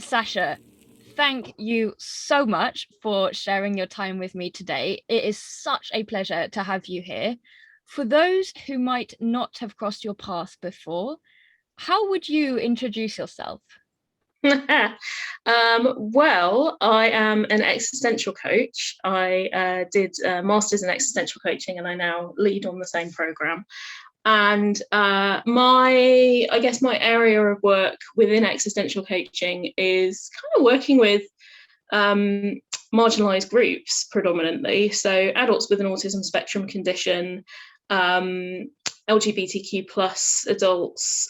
Sasha, thank you so much for sharing your time with me today. It is such a pleasure to have you here. For those who might not have crossed your path before, how would you introduce yourself? Well, I am an existential coach. I did a master's in existential coaching, and I now lead on the same program. And I guess my area of work within existential coaching is kind of working with um, marginalised groups predominantly. So adults with an autism spectrum condition, um, LGBTQ plus adults.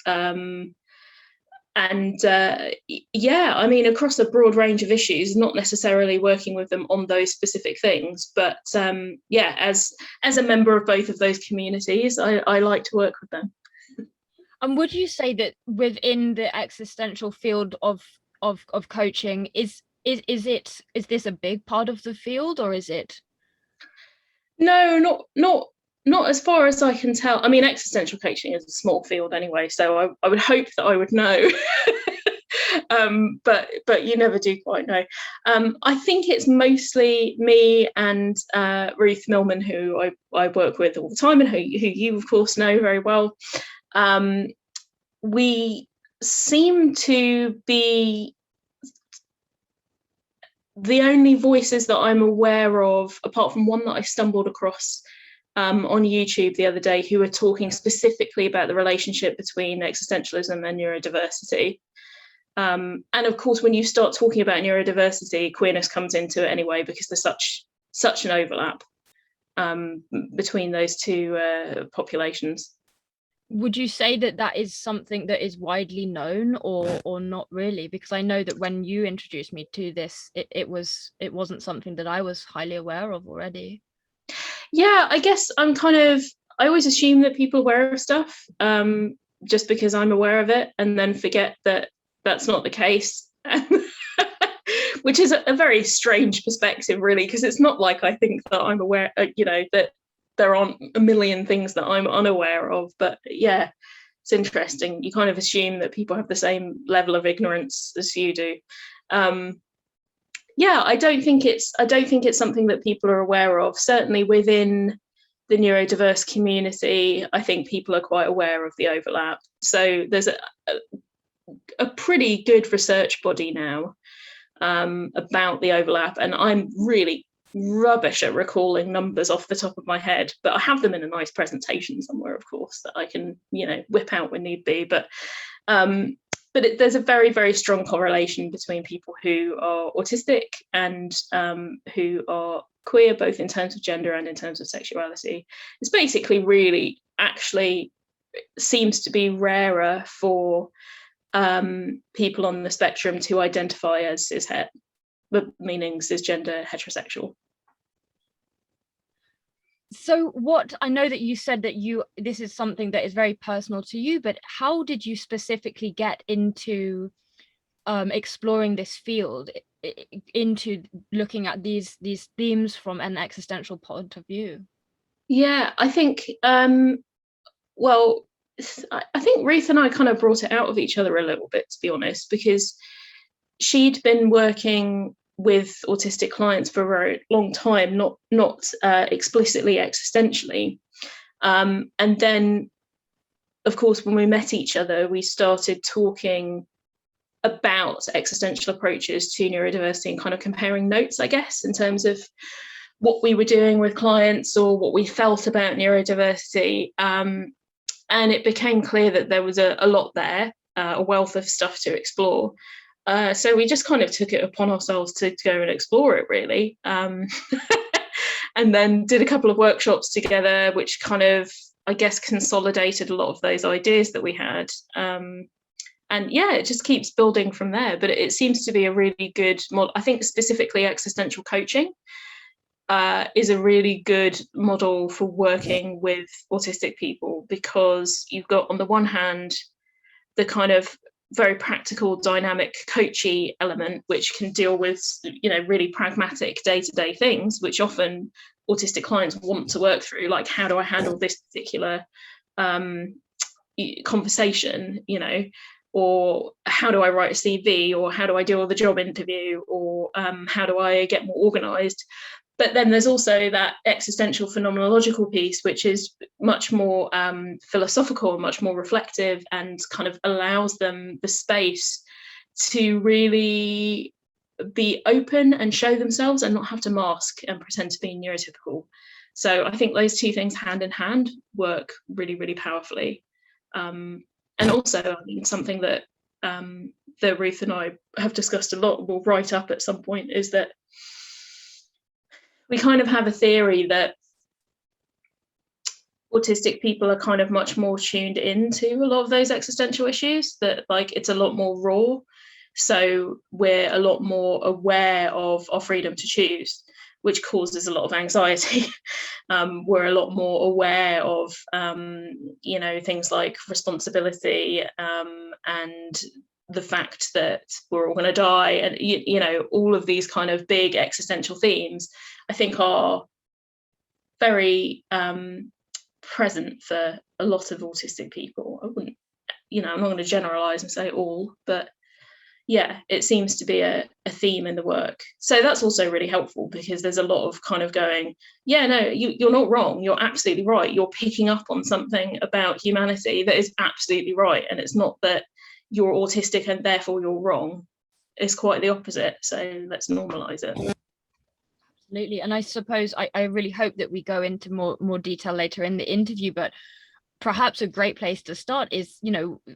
And yeah, I mean, across a broad range of issues, not necessarily working with them on those specific things, but yeah, as a member of both of those communities, I like to work with them. And would you say that within the existential field of coaching, is this a big part of the field, or is it? No, not as far as I can tell. I mean, existential coaching is a small field anyway, so I would hope that I would know. But you never do quite know. I think it's mostly me and Ruth Millman, who I work with all the time, and who you of course know very well. We seem to be the only voices that I'm aware of, apart from one that I stumbled across on YouTube the other day, who were talking specifically about the relationship between existentialism and neurodiversity. And of course, when you start talking about neurodiversity, queerness comes into it anyway, because there's such an overlap between those two populations. Would you say that that is something that is widely known, or not really? Because I know that when you introduced me to this, it wasn't something that I was highly aware of already. Yeah, I guess I always assume that people are aware of stuff, just because I'm aware of it, and then forget that that's not the case. Which is a very strange perspective, really, because it's not like I think that I'm aware, that there aren't a million things that I'm unaware of. But yeah, it's interesting. You kind of assume that people have the same level of ignorance as you do. Yeah, I don't think it's something that people are aware of. Certainly within the neurodiverse community, I think people are quite aware of the overlap. So there's a pretty good research body now about the overlap, and I'm really rubbish at recalling numbers off the top of my head, but I have them in a nice presentation somewhere, of course, that I can whip out when need be. There's a very, very strong correlation between people who are autistic and who are queer, both in terms of gender and in terms of sexuality. It's basically really actually seems to be rarer for people on the spectrum to identify as cishet, meaning cisgender heterosexual. So what, I know that you said that this is something that is very personal to you, but how did you specifically get into exploring this field, into looking at these themes from an existential point of view? Yeah, I think well, I think Ruth and I kind of brought it out of each other a little bit, to be honest, because she'd been working with autistic clients for a very long time, not explicitly existentially. And then, of course, when we met each other, we started talking about existential approaches to neurodiversity and kind of comparing notes, I guess, in terms of what we were doing with clients or what we felt about neurodiversity. And it became clear that there was a lot there, a wealth of stuff to explore. So we just kind of took it upon ourselves to go and explore it, really. And then did a couple of workshops together, which kind of, I guess, consolidated a lot of those ideas that we had. And yeah, it just keeps building from there. But it seems to be a really good model. I think specifically existential coaching is a really good model for working with autistic people, because you've got, on the one hand, the kind of very practical, dynamic, coachy element, which can deal with, really pragmatic day-to-day things, which often autistic clients want to work through, like, how do I handle this particular conversation, or how do I write a CV, or how do I deal with a job interview, or how do I get more organized. But then there's also that existential phenomenological piece, which is much more philosophical and much more reflective, and kind of allows them the space to really be open and show themselves and not have to mask and pretend to be neurotypical. So I think those two things hand in hand work really, really powerfully. And also, I mean, something that Ruth and I have discussed a lot, we'll write up at some point, is that we kind of have a theory that autistic people are kind of much more tuned into a lot of those existential issues, that like it's a lot more raw. So we're a lot more aware of our freedom to choose, which causes a lot of anxiety. We're a lot more aware of, things like responsibility and the fact that we're all going to die, and all of these kind of big existential themes, I think, are very present for a lot of autistic people. I wouldn't, I'm not going to generalize and say all, but yeah, it seems to be a theme in the work. So that's also really helpful, because there's a lot of kind of going, yeah, no, you're not wrong. You're absolutely right. You're picking up on something about humanity that is absolutely right. And it's not that you're autistic and therefore you're wrong. It's quite the opposite. So let's normalize it. Absolutely. And I suppose I really hope that we go into more detail later in the interview, but perhaps a great place to start is,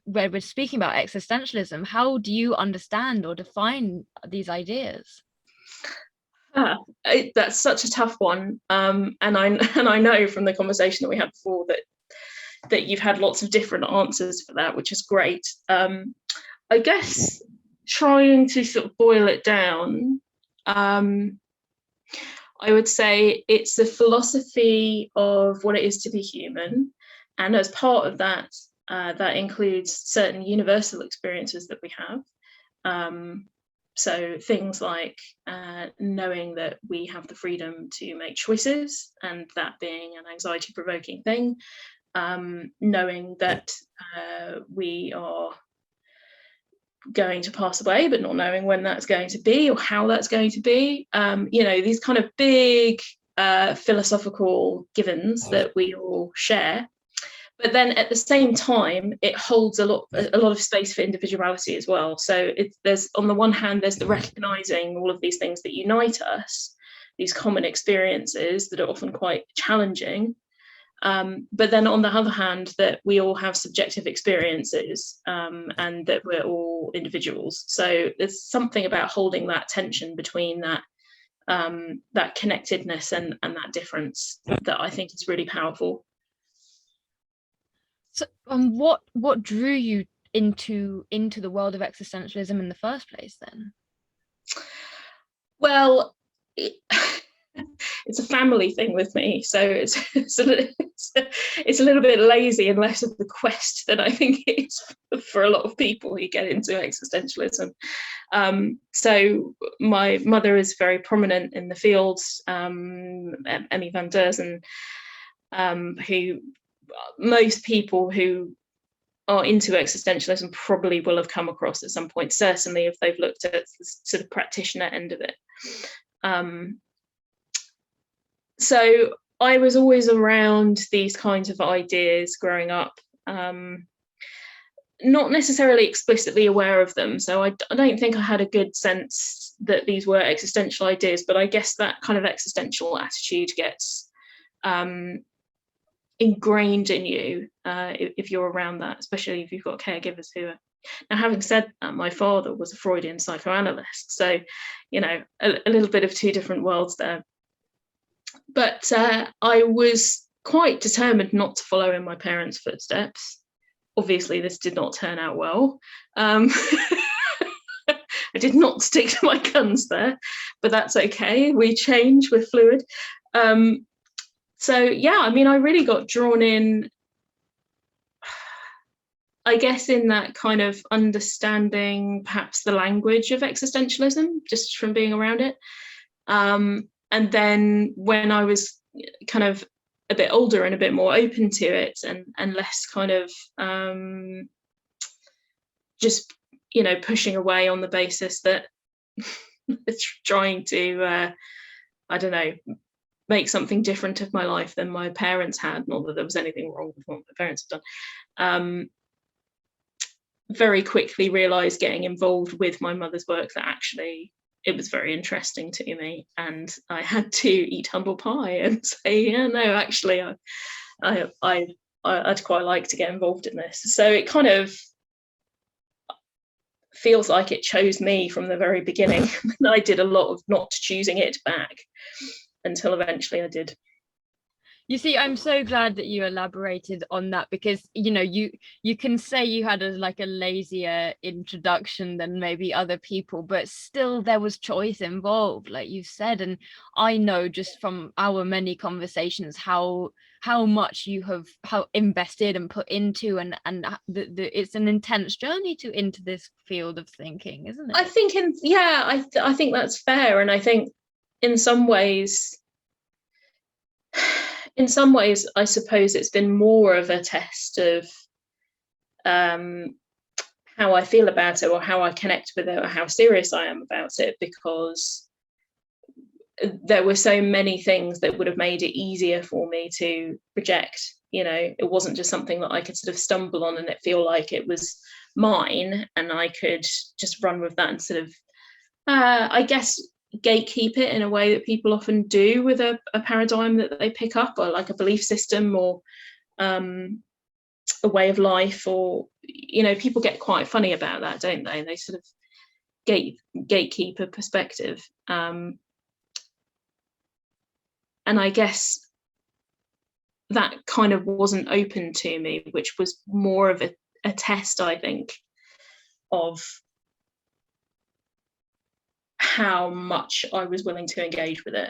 where we're speaking about existentialism. How do you understand or define these ideas? That's such a tough one. And I know from the conversation that we had before that you've had lots of different answers for that, which is great. I guess trying to sort of boil it down, I would say it's the philosophy of what it is to be human. And as part of that, that includes certain universal experiences that we have. So things like knowing that we have the freedom to make choices, and that being an anxiety-provoking thing. Knowing that we are going to pass away, but not knowing when that's going to be or how that's going to be. These kind of big philosophical givens that we all share. But then at the same time, it holds a lot of space for individuality as well. So there's, on the one hand, there's the recognizing all of these things that unite us, these common experiences that are often quite challenging. But then on the other hand, that we all have subjective experiences, and that we're all individuals. So there's something about holding that tension between that connectedness and that difference that I think is really powerful. So, what drew you into the world of existentialism in the first place, then? Well, it's a family thing with me, so it's a little bit lazy and less of the quest than I think it is for a lot of people who get into existentialism. So my mother is very prominent in the fields, Emmy van Deurzen, who most people who are into existentialism probably will have come across at some point, certainly if they've looked at the sort of practitioner end of it. So I was always around these kinds of ideas growing up, not necessarily explicitly aware of them. So I don't think I had a good sense that these were existential ideas, but I guess that kind of existential attitude gets ingrained in you if you're around that, especially if you've got caregivers who are. Now, having said that, my father was a Freudian psychoanalyst, so a little bit of two different worlds there. But I was quite determined not to follow in my parents' footsteps. Obviously, this did not turn out well. I did not stick to my guns there, but that's okay. We change, we're fluid. So yeah, I mean, I really got drawn in, I guess, in that kind of understanding perhaps the language of existentialism, just from being around it. And then when I was kind of a bit older and a bit more open to it, and less kind of just, pushing away on the basis that it's trying to, I don't know, make something different of my life than my parents had. Not that there was anything wrong with what my parents had done. Very quickly realised, getting involved with my mother's work, that actually it was very interesting to me, and I had to eat humble pie and say, yeah, no, actually, I'd quite like to get involved in this. So it kind of feels like it chose me from the very beginning. And I did a lot of not choosing it back until eventually I did. You see, I'm so glad that you elaborated on that, because you can say you had a lazier introduction than maybe other people, but still there was choice involved, like you said. And I know just from our many conversations how much you have invested and put into, and it's an intense journey into this field of thinking, isn't it? I think I think that's fair. And I think in some ways, I suppose it's been more of a test of how I feel about it, or how I connect with it, or how serious I am about it, because there were so many things that would have made it easier for me to reject. It wasn't just something that I could sort of stumble on and it feel like it was mine, and I could just run with that and sort of, I guess, gatekeep it in a way that people often do with a paradigm that they pick up, or like a belief system, or a way of life, or people get quite funny about that, don't they? They sort of gatekeep a perspective, and I guess that kind of wasn't open to me, which was more of a test, I think, of how much I was willing to engage with it.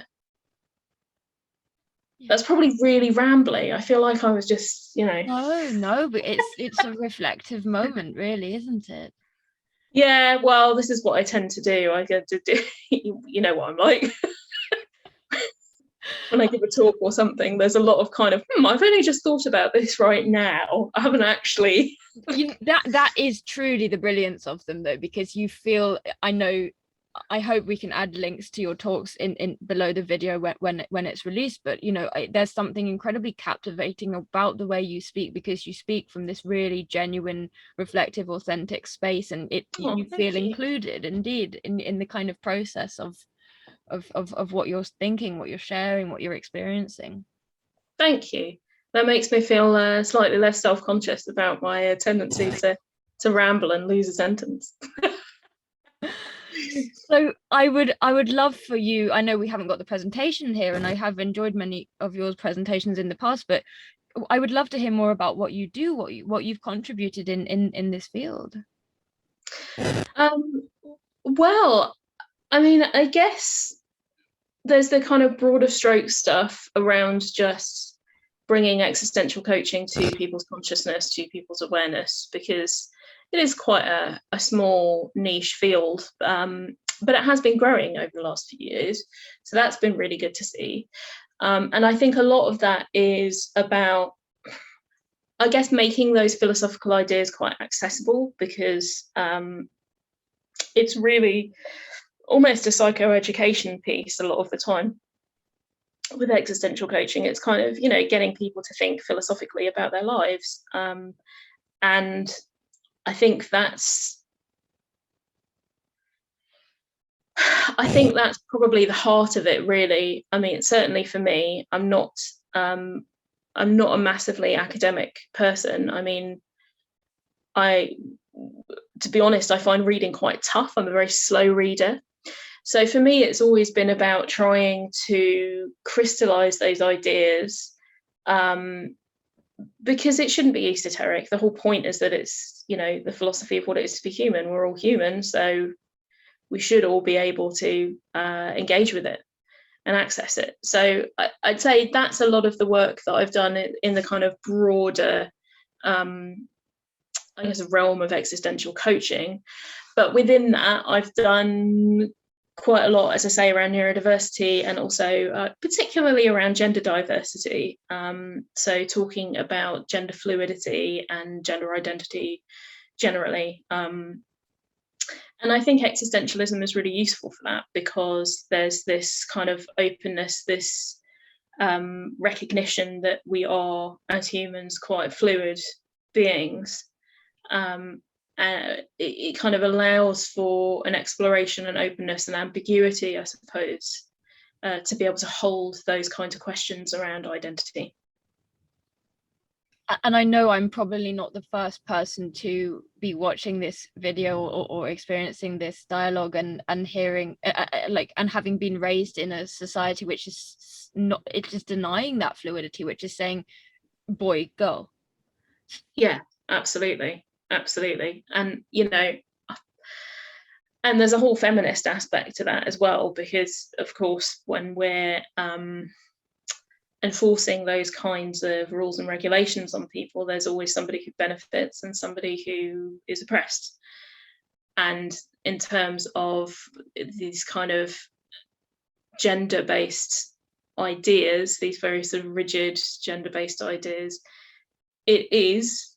That's probably really rambly. I feel like I was just, No, but it's a reflective moment, really, isn't it? Yeah, well, this is what I tend to do. I get to do, you know what I'm like. When I give a talk or something, there's a lot of kind of, I've only just thought about this right now. I haven't actually. That is truly the brilliance of them, though, because you feel, I hope we can add links to your talks in below the video when it's released, but there's something incredibly captivating about the way you speak, because you speak from this really genuine, reflective, authentic space, and you feel included, indeed, in the kind of process of what you're thinking, what you're sharing, what you're experiencing. Thank you. That makes me feel slightly less self-conscious about my tendency to ramble and lose a sentence. So I would love for you, I know we haven't got the presentation here, and I have enjoyed many of your presentations in the past, but I would love to hear more about what you do, what you've contributed in this field. Well, I mean, I guess there's the kind of broader stroke stuff around just bringing existential coaching to people's consciousness, to people's awareness, because it is quite a small niche field, but it has been growing over the last few years. So that's been really good to see. And I think a lot of that is about, I guess, making those philosophical ideas quite accessible, because it's really almost a psychoeducation piece a lot of the time. With existential coaching, it's kind of, getting people to think philosophically about their lives. And I think that's probably the heart of it, really. I mean, certainly for me, I'm not a massively academic person. I mean, to be honest, I find reading quite tough. I'm a very slow reader. So for me, it's always been about trying to crystallize those ideas, because it shouldn't be esoteric. The whole point is that it's, the philosophy of what it is to be human. We're all human, so we should all be able to engage with it and access it. So I'd say that's a lot of the work that I've done in the kind of broader, I guess, realm of existential coaching. But within that, I've done quite a lot, as I say, around neurodiversity, and also particularly around gender diversity. So talking about gender fluidity and gender identity generally. And I think existentialism is really useful for that, because there's this kind of openness, this recognition that we are, as humans, quite fluid beings. And it kind of allows for an exploration and openness and ambiguity, I suppose, to be able to hold those kinds of questions around identity. And I know I'm probably not the first person to be watching this video or experiencing this dialogue and hearing and having been raised in a society which is not, it's just denying that fluidity, which is saying boy, girl. Yeah, absolutely. And and there's a whole feminist aspect to that as well, because of course when we're enforcing those kinds of rules and regulations on people, there's always somebody who benefits and somebody who is oppressed. And in terms of these kind of gender-based ideas, these very sort of rigid gender-based ideas, it is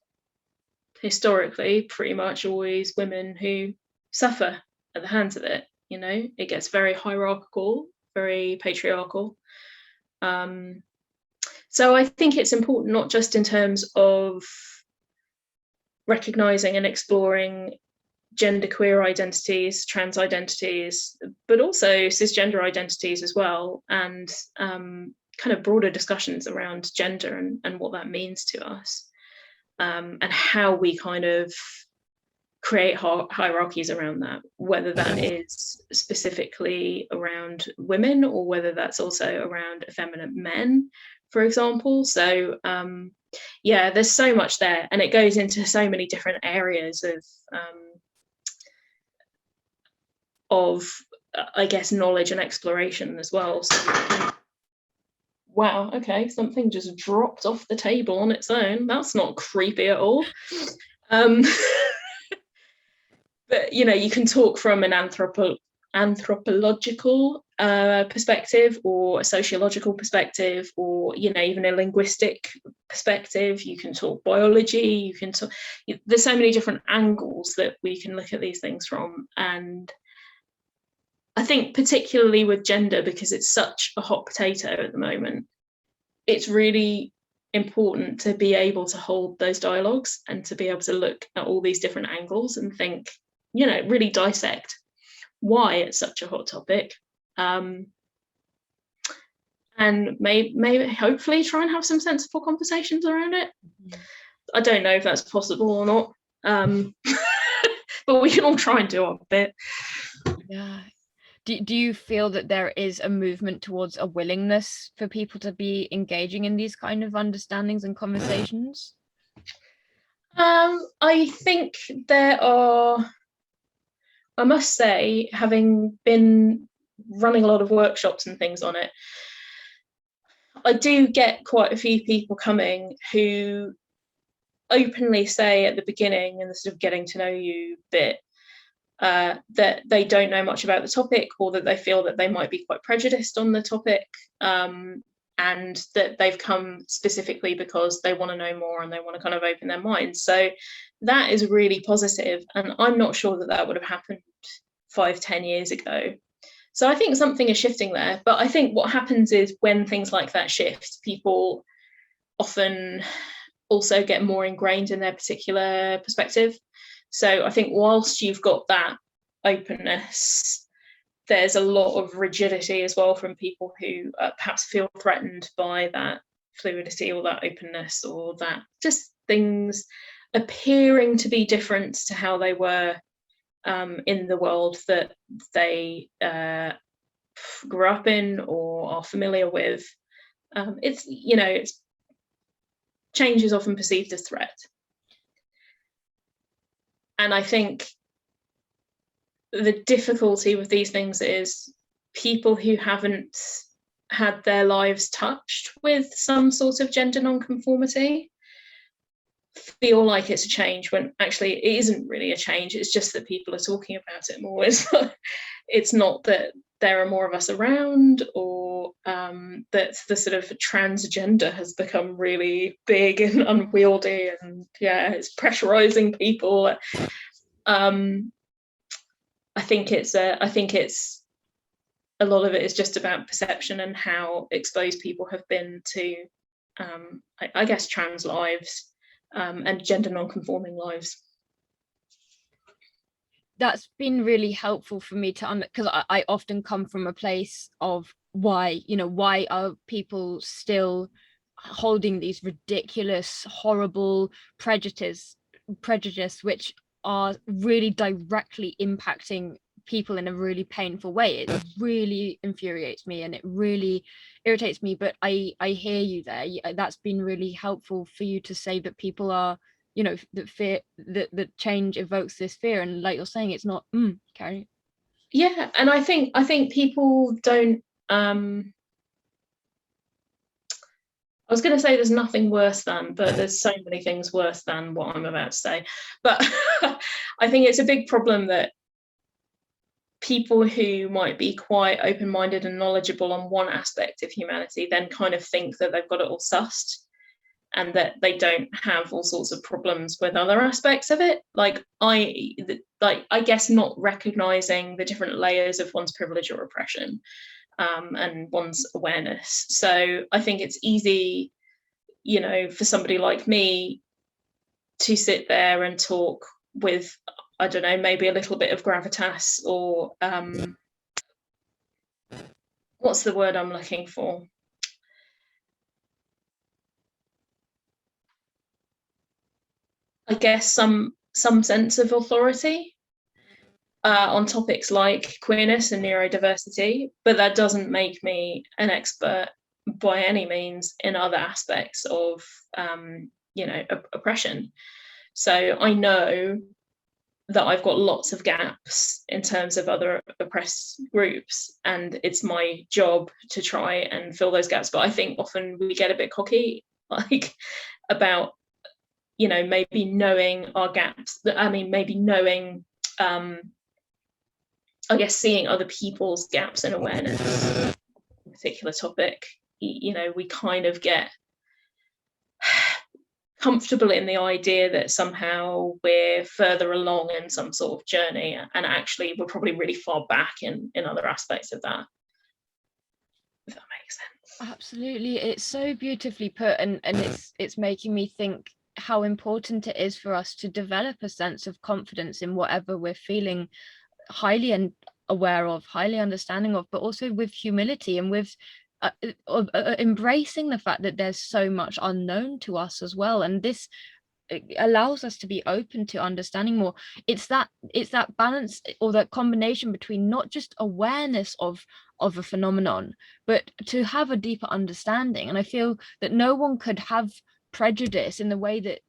historically pretty much always women who suffer at the hands of it. It gets very hierarchical, very patriarchal. So I think it's important, not just in terms of recognizing and exploring genderqueer identities, trans identities, but also cisgender identities as well, and kind of broader discussions around gender and what that means to us, and how we kind of create hierarchies around that, whether that is specifically around women or whether that's also around effeminate men, for example. So there's so much there, and it goes into so many different areas of I guess knowledge and exploration as well. So, wow, okay, something just dropped off the table on its own. That's not creepy at all. But you can talk from an anthropological perspective, or a sociological perspective, or even a linguistic perspective. You can talk biology, you can talk, there's so many different angles that we can look at these things from. And I think particularly with gender, because it's such a hot potato at the moment, it's really important to be able to hold those dialogues and to be able to look at all these different angles and think, really dissect why it's such a hot topic, and maybe hopefully try and have some sensible conversations around it. I don't know if that's possible or not, but we can all try and do our bit. Yeah. Do you feel that there is a movement towards a willingness for people to be engaging in these kind of understandings and conversations? I think there are. I must say, having been running a lot of workshops and things on it, I do get quite a few people coming who openly say at the beginning, in the sort of getting to know you bit, that they don't know much about the topic, or that they feel that they might be quite prejudiced on the topic, and that they've come specifically because they want to know more and they want to kind of open their minds. So that is really positive, and I'm not sure that would have happened 5-10 years ago. So I think something is shifting there. But I think what happens is, when things like that shift, people often also get more ingrained in their particular perspective. So I think whilst you've got that openness, there's a lot of rigidity as well from people who perhaps feel threatened by that fluidity or that openness, or that just things appearing to be different to how they were in the world that they grew up in or are familiar with. It's change is often perceived as threat. And I think the difficulty with these things is people who haven't had their lives touched with some sort of gender nonconformity feel like it's a change, when actually it isn't really a change. It's just that people are talking about it more. It's not that there are more of us around, or or that the sort of transgender has become really big and unwieldy, and it's pressurizing people. I think it's a lot of it is just about perception and how exposed people have been to, I guess, trans lives and gender non-conforming lives. That's been really helpful for me to because I often come from a place of why are people still holding these ridiculous, horrible prejudice which are really directly impacting people in a really painful way. It really infuriates me and it really irritates me, but I hear you there. That's been really helpful for you to say that people are, that fear, that change evokes this fear, and like you're saying, it's not Carrie. Yeah, and I think people don't I was going to say there's nothing worse than, but there's so many things worse than what I'm about to say. But I think it's a big problem that people who might be quite open-minded and knowledgeable on one aspect of humanity then kind of think that they've got it all sussed and that they don't have all sorts of problems with other aspects of it. Like I guess not recognizing the different layers of one's privilege or oppression. And one's awareness. So I think it's easy, for somebody like me to sit there and talk with, I don't know, maybe a little bit of gravitas, or what's the word I'm looking for? I guess some sense of authority on topics like queerness and neurodiversity, but that doesn't make me an expert by any means in other aspects of oppression. So I know that I've got lots of gaps in terms of other oppressed groups, and it's my job to try and fill those gaps. But I think often we get a bit cocky, like about maybe knowing our gaps. I mean, maybe knowing I guess seeing other people's gaps in awareness on a particular topic, we kind of get comfortable in the idea that somehow we're further along in some sort of journey, and actually we're probably really far back in other aspects of that, if that makes sense. Absolutely, it's so beautifully put, and it's making me think how important it is for us to develop a sense of confidence in whatever we're feeling highly and aware of, highly understanding of, but also with humility and with embracing the fact that there's so much unknown to us as well, and this allows us to be open to understanding more. It's that balance, or that combination between not just awareness of a phenomenon, but to have a deeper understanding. And I feel that no one could have prejudice in the way that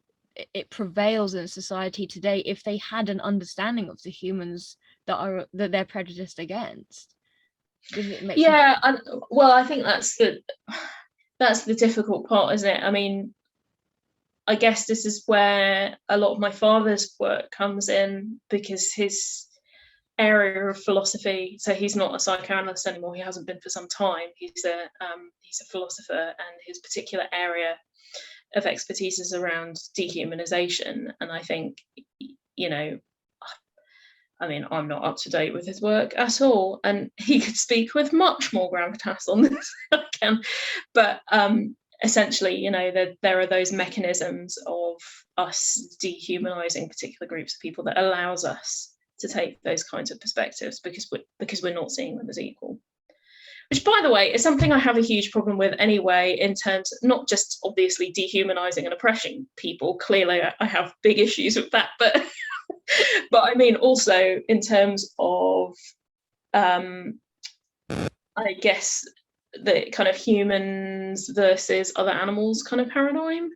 it prevails in society today if they had an understanding of the humans that they're prejudiced against. Well, I think that's the difficult part, isn't it? I mean, I guess this is where a lot of my father's work comes in, because his area of philosophy, so he's not a psychoanalyst anymore, he hasn't been for some time, he's a philosopher, and his particular area of expertise is around dehumanization. And I think, I mean, I'm not up to date with his work at all, and he could speak with much more gravitas on this than I can. But essentially, there are those mechanisms of us dehumanizing particular groups of people that allows us to take those kinds of perspectives, because we're not seeing them as equal. Which, by the way, is something I have a huge problem with anyway, in terms of not just obviously dehumanizing and oppressing people. Clearly, I have big issues with that, but I mean also in terms of, I guess, the kind of humans versus other animals kind of paradigm.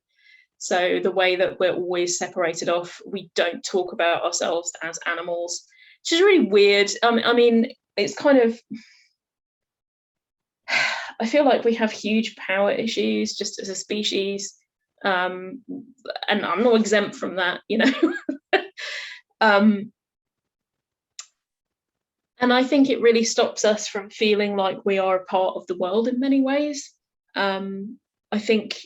So the way that we're always separated off, we don't talk about ourselves as animals, which is really weird. I mean, it's kind of, I feel like we have huge power issues just as a species, and I'm not exempt from that, And I think it really stops us from feeling like we are a part of the world in many ways. I think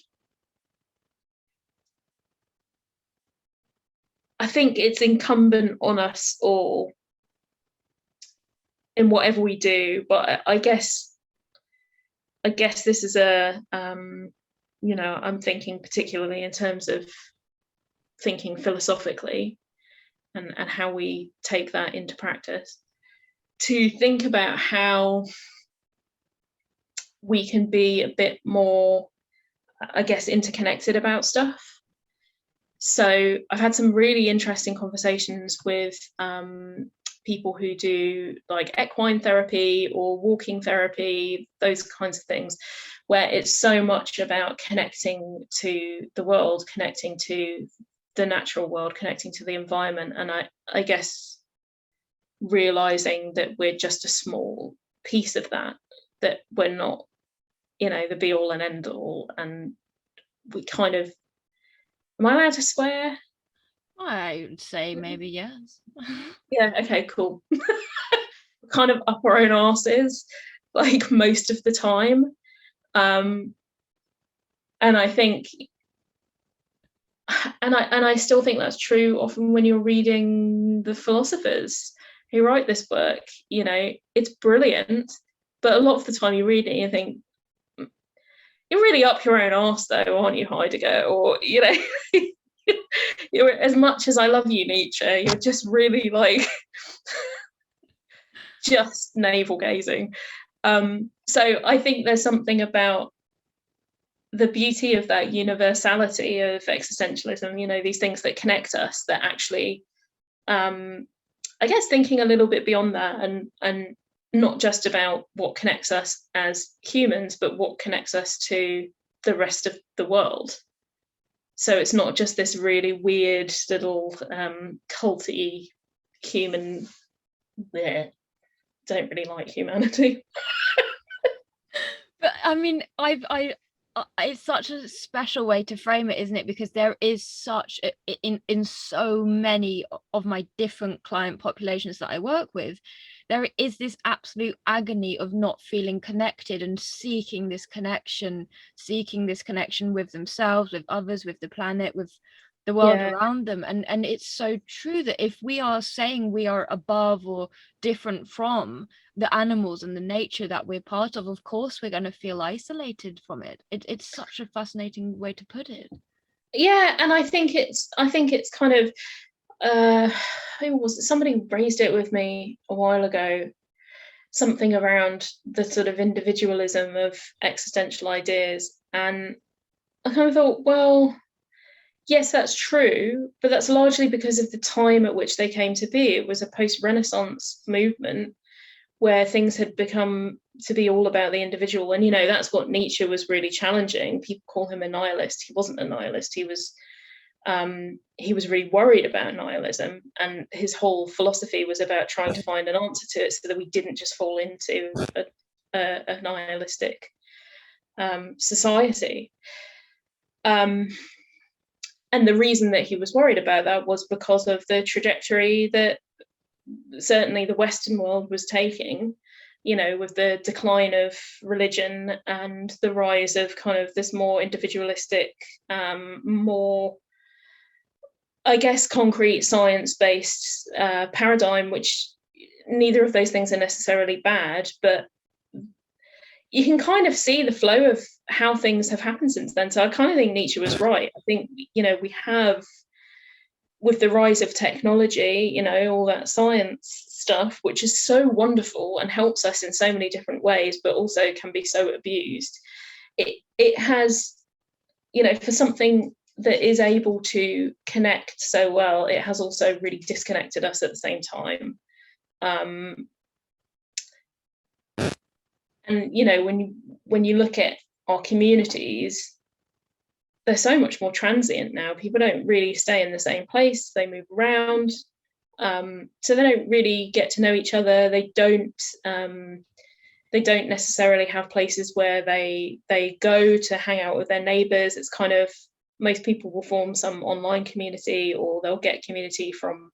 it's incumbent on us all in whatever we do, but I guess this is a I'm thinking particularly in terms of thinking philosophically and how we take that into practice, to think about how we can be a bit more, I guess, interconnected about stuff. So I've had some really interesting conversations with people who do like equine therapy or walking therapy, those kinds of things, where it's so much about connecting to the world, connecting to the natural world, connecting to the environment. And I guess realizing that we're just a small piece of that, that we're not, the be all and end all. And we kind of, am I allowed to swear? I would say maybe yes. Yeah, okay, cool. Kind of up our own arses, like most of the time. And I think, and I still think that's true often when you're reading the philosophers who write this work. It's brilliant, but a lot of the time you read it and you think, you're really up your own arse though, aren't you, Heidegger? Or, you're, as much as I love you, Nietzsche, you're just really like just navel gazing. So I think there's something about the beauty of that universality of existentialism, these things that connect us, that actually, I guess, thinking a little bit beyond that, and not just about what connects us as humans, but what connects us to the rest of the world. So it's not just this really weird little culty human. Yeah, don't really like humanity. But I mean, it's such a special way to frame it, isn't it? Because there is such in so many of my different client populations that I work with, there is this absolute agony of not feeling connected and seeking this connection with themselves, with others, with the planet, with the world around them. And it's so true that if we are saying we are above or different from the animals and the nature that we're part of course we're going to feel isolated from it. It's such a fascinating way to put it. Yeah, and I think it's kind of who was it? Somebody raised it with me a while ago, something around the sort of individualism of existential ideas, and I kind of thought, well, yes, that's true, but that's largely because of the time at which they came to be. It was a post-Renaissance movement where things had become to be all about the individual. And, that's what Nietzsche was really challenging. People call him a nihilist. He wasn't a nihilist. He was really worried about nihilism. And his whole philosophy was about trying to find an answer to it so that we didn't just fall into a nihilistic society. And the reason that he was worried about that was because of the trajectory that certainly the Western world was taking, with the decline of religion and the rise of kind of this more individualistic, more, I guess, concrete science-based paradigm, which neither of those things are necessarily bad, but you can kind of see the flow of how things have happened since then. So I kind of think Nietzsche was right. I think, we have, with the rise of technology, all that science stuff, which is so wonderful and helps us in so many different ways, but also can be so abused. It has, for something that is able to connect so well, it has also really disconnected us at the same time. And when you look at our communities, they're so much more transient now. People don't really stay in the same place. They move around. So they don't really get to know each other. They don't necessarily have places where they go to hang out with their neighbours. It's kind of, most people will form some online community, or they'll get community from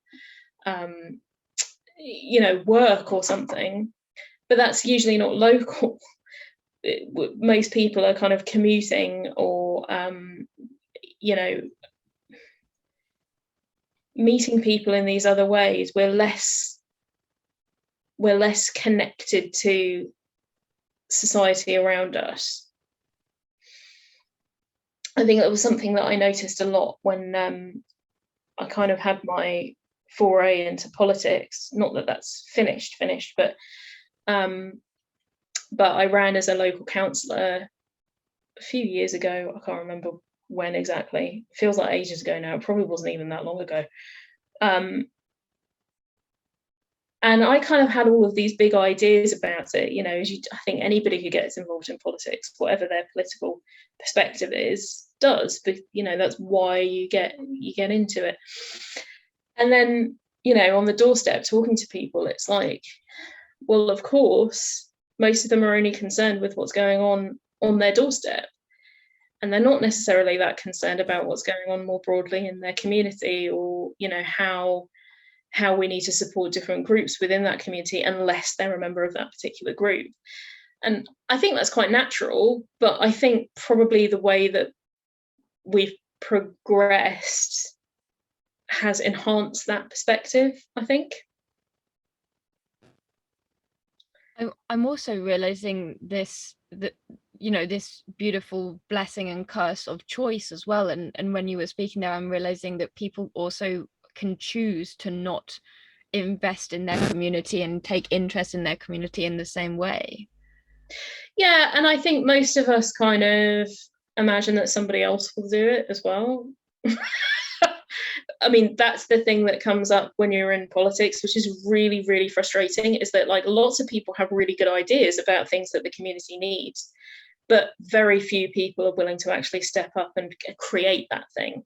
work or something, but that's usually not local. Most people are kind of commuting or meeting people in these other ways. We're less connected to society around us. I think that was something that I noticed a lot when I kind of had my foray into politics. Not that that's finished, but I ran as a local councillor a few years ago. I can't remember when exactly. It feels like ages ago now. It probably wasn't even that long ago. And I kind of had all of these big ideas about it, I think anybody who gets involved in politics, whatever their political perspective is, does, but that's why you get into it. And then, on the doorstep talking to people, it's like, well, of course, most of them are only concerned with what's going on their doorstep. And they're not necessarily that concerned about what's going on more broadly in their community, or, how we need to support different groups within that community, unless they're a member of that particular group. And I think that's quite natural, but I think probably the way that we've progressed has enhanced that perspective, I think. I'm also realizing this beautiful blessing and curse of choice as well. And when you were speaking there, I'm realizing that people also can choose to not invest in their community and take interest in their community in the same way. Yeah, and I think most of us kind of imagine that somebody else will do it as well. I mean, that's the thing that comes up when you're in politics, which is really, really frustrating, is that like lots of people have really good ideas about things that the community needs, but very few people are willing to actually step up and create that thing.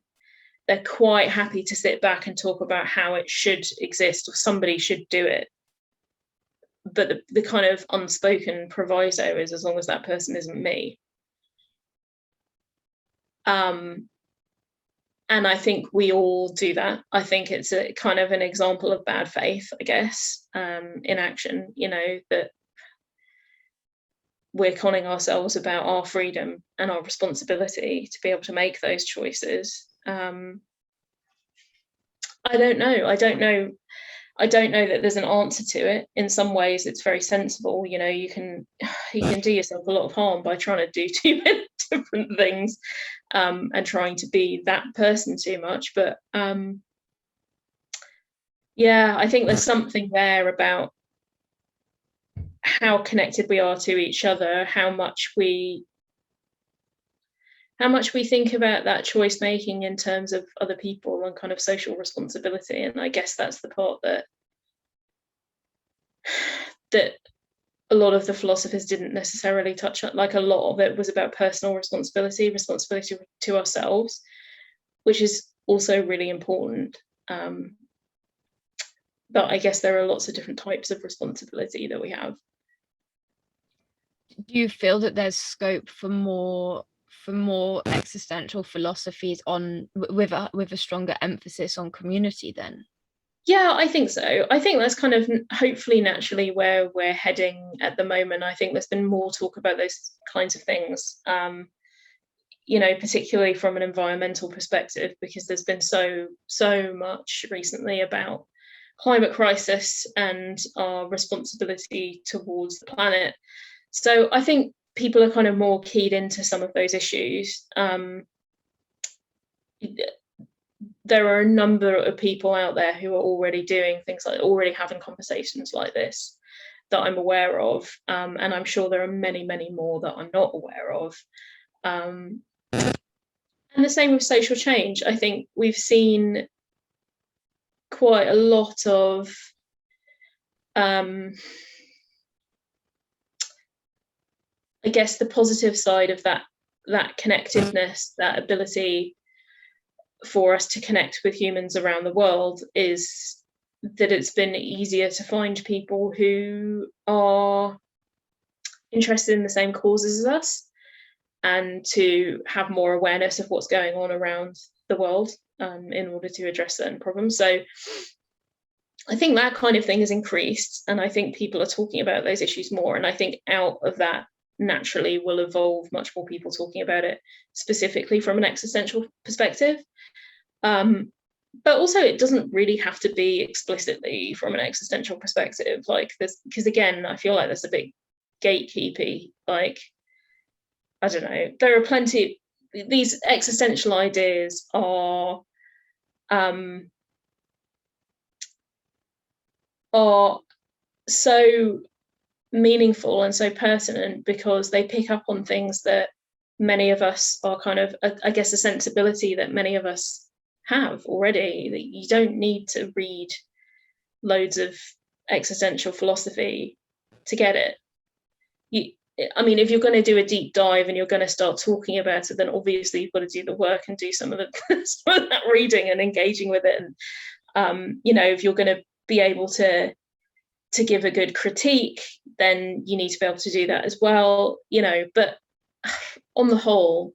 They're quite happy to sit back and talk about how it should exist or somebody should do it. But the kind of unspoken proviso is, as long as that person isn't me. And I think we all do that. I think it's a kind of an example of bad faith, I guess, in action, that we're conning ourselves about our freedom and our responsibility to be able to make those choices. I don't know that there's an answer to it. In some ways it's very sensible. You can do yourself a lot of harm by trying to do too many different things, and trying to be that person too much. But yeah, I think there's something there about how connected we are to each other, how much we think about that choice making in terms of other people and kind of social responsibility. And I guess that's the part that a lot of the philosophers didn't necessarily touch on. Like, a lot of it was about personal responsibility to ourselves, which is also really important. But I guess there are lots of different types of responsibility that we have. Do you feel that there's scope for more existential philosophies with a stronger emphasis on community then? Yeah, I think so. I think that's kind of hopefully naturally where we're heading at the moment. I think there's been more talk about those kinds of things, particularly from an environmental perspective, because there's been so much recently about climate crisis and our responsibility towards the planet. So I think people are kind of more keyed into some of those issues. There are a number of people out there who are already doing things like already having conversations like this that I'm aware of, and I'm sure there are many, many more that I'm not aware of. And the same with social change. I think we've seen quite a lot of I guess the positive side of that connectedness, that ability for us to connect with humans around the world, is that it's been easier to find people who are interested in the same causes as us, and to have more awareness of what's going on around the world, in order to address certain problems. So I think that kind of thing has increased, and I think people are talking about those issues more. And I think out of that naturally will evolve much more people talking about it specifically from an existential perspective. But also, it doesn't really have to be explicitly from an existential perspective. Like this, because again, I feel like there's a big gatekeepy. Like, I don't know, there are plenty. These existential ideas are so meaningful and so pertinent because they pick up on things that many of us are kind of, I guess, a sensibility that many of us have already. That you don't need to read loads of existential philosophy to get it. I mean, if you're going to do a deep dive and you're going to start talking about it, then obviously you've got to do the work and do some of that reading and engaging with it. And if you're going to be able to give a good critique, then you need to be able to do that as well. But on the whole,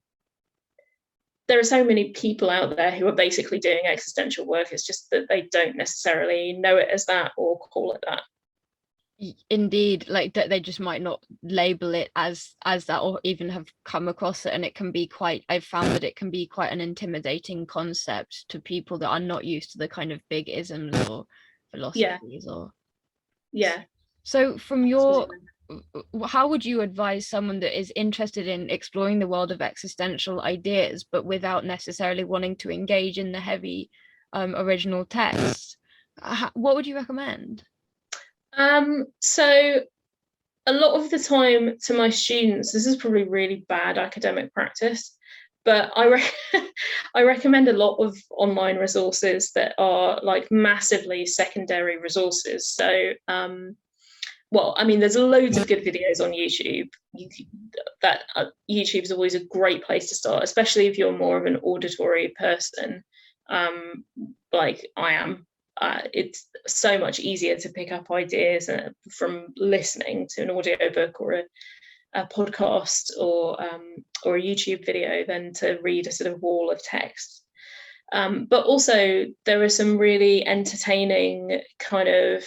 there are so many people out there who are basically doing existential work. It's just that they don't necessarily know it as that or call it that. Indeed, like that they just might not label it as that, or even have come across it, and it can be quite, I've found that it can be quite an intimidating concept to people that are not used to the kind of big isms or philosophies. Yeah. So from your, how would you advise someone that is interested in exploring the world of existential ideas but without necessarily wanting to engage in the heavy original text? What would you recommend? So a lot of the time to my students, this is probably really bad academic practice, but I recommend a lot of online resources that are like massively secondary resources. So there's loads of good videos on YouTube. YouTube is always a great place to start, especially if you're more of an auditory person, like I am. It's so much easier to pick up ideas from listening to an audiobook or a podcast or a YouTube video than to read a sort of wall of text. But also there are some really entertaining kind of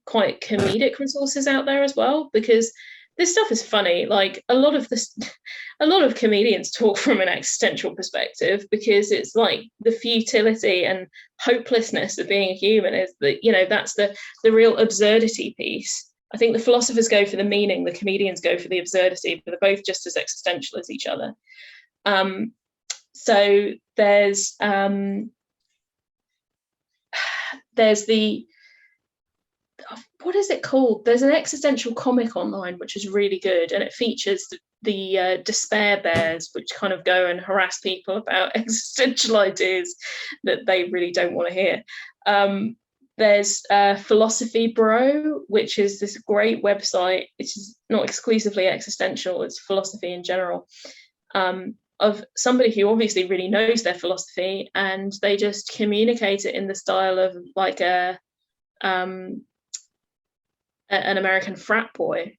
quite comedic resources out there as well, because this stuff is funny. Like a lot of comedians talk from an existential perspective because it's like the futility and hopelessness of being a human is that, that's the real absurdity piece. I think the philosophers go for the meaning, the comedians go for the absurdity, but they're both just as existential as each other. So there's the, what is it called? There's an existential comic online which is really good, and it features the despair bears, which kind of go and harass people about existential ideas that they really don't want to hear. There's Philosophy Bro, which is this great website, which is not exclusively existential, it's philosophy in general, of somebody who obviously really knows their philosophy, and they just communicate it in the style of like an American frat boy.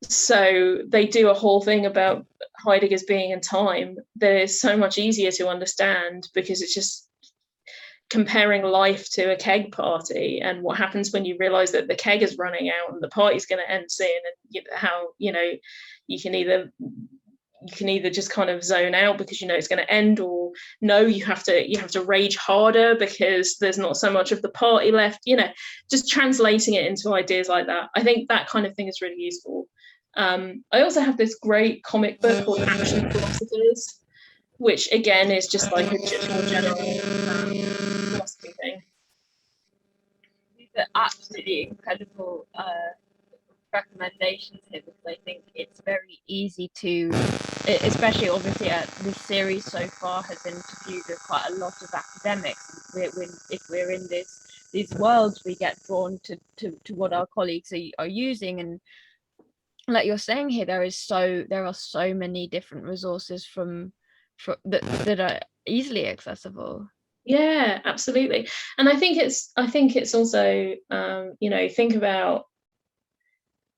So they do a whole thing about Heidegger's being in time that is so much easier to understand because it's just comparing life to a keg party and what happens when you realize that the keg is running out and the party's going to end soon, and how you can either just kind of zone out because it's going to end, or no, you have to rage harder because there's not so much of the party left. Just translating it into ideas like that, I think that kind of thing is really useful. I also have this great comic book called Action Philosophers, which again is just like a more general philosophy thing. These are absolutely incredible recommendations here, because I think it's very easy to, especially obviously this series so far has interviewed quite a lot of academics. If we're in these worlds, we get drawn to what our colleagues are using, and like you're saying here, there are so many different resources that are easily accessible. Yeah, absolutely. And I think it's also think about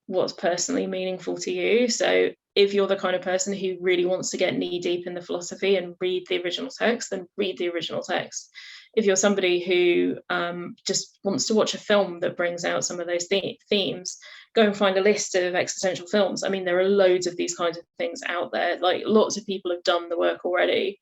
what's personally meaningful to you. So if you're the kind of person who really wants to get knee deep in the philosophy and read the original text, then read the original text. if you're somebody who just wants to watch a film that brings out some of those themes, go and find a list of existential films. I mean, there are loads of these kinds of things out there. Like, lots of people have done the work already.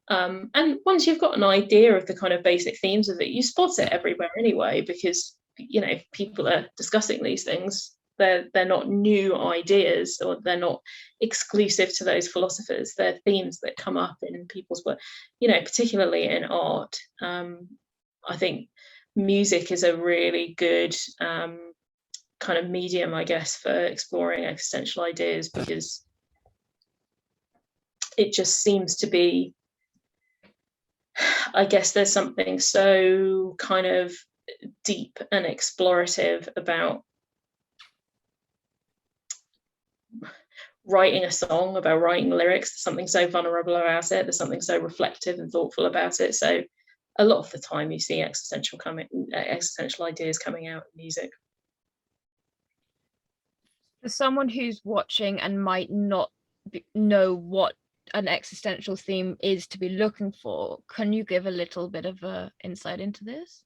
And once you've got an idea of the kind of basic themes of it, you spot it everywhere anyway, because, you know, people are discussing these things. They're not new ideas, or they're not exclusive to those philosophers. They're themes that come up in people's work, you know, particularly in art. I think music is a really good kind of medium, I guess, for exploring existential ideas, because it just seems to be, I guess there's something so kind of deep and explorative about writing a song, about writing lyrics. There's something so vulnerable about it. There's something so reflective and thoughtful about it. So a lot of the time you see existential ideas coming out in music. For someone who's watching and might not know what an existential theme is to be looking for, can you give a little bit of a insight into this?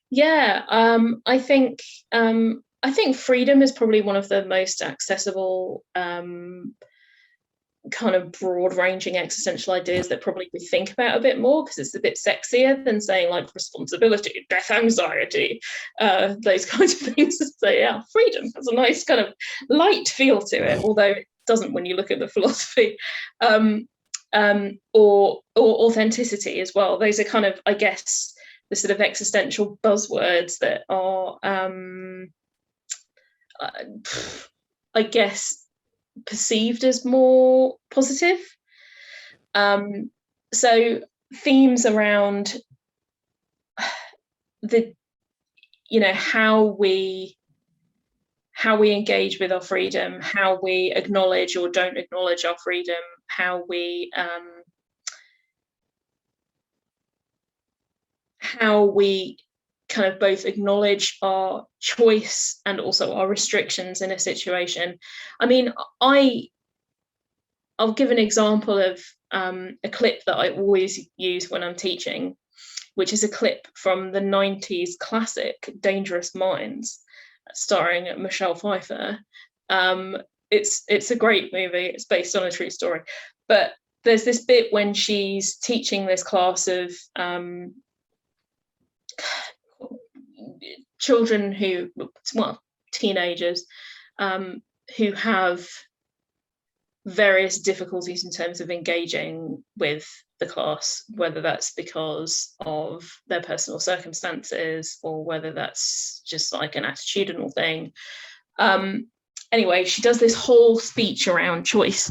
Yeah, I think freedom is probably one of the most accessible kind of broad-ranging existential ideas that probably we think about a bit more, because it's a bit sexier than saying like responsibility, death anxiety, those kinds of things. So yeah, freedom has a nice kind of light feel to it, although it doesn't when you look at the philosophy. Or authenticity as well. Those are kind of, I guess, the sort of existential buzzwords that are I guess perceived as more positive. So themes around the, you know, how we engage with our freedom, how we acknowledge or don't acknowledge our freedom, how we kind of both acknowledge our choice and also our restrictions in a situation. I mean, I'll give an example of a clip that I always use when I'm teaching, which is a clip from the 90s classic Dangerous Minds, starring Michelle Pfeiffer. It's a great movie. It's based on a true story. But there's this bit when she's teaching this class of children who, well, teenagers, who have various difficulties in terms of engaging with the class, whether that's because of their personal circumstances or whether that's just like an attitudinal thing. Anyway, she does this whole speech around choice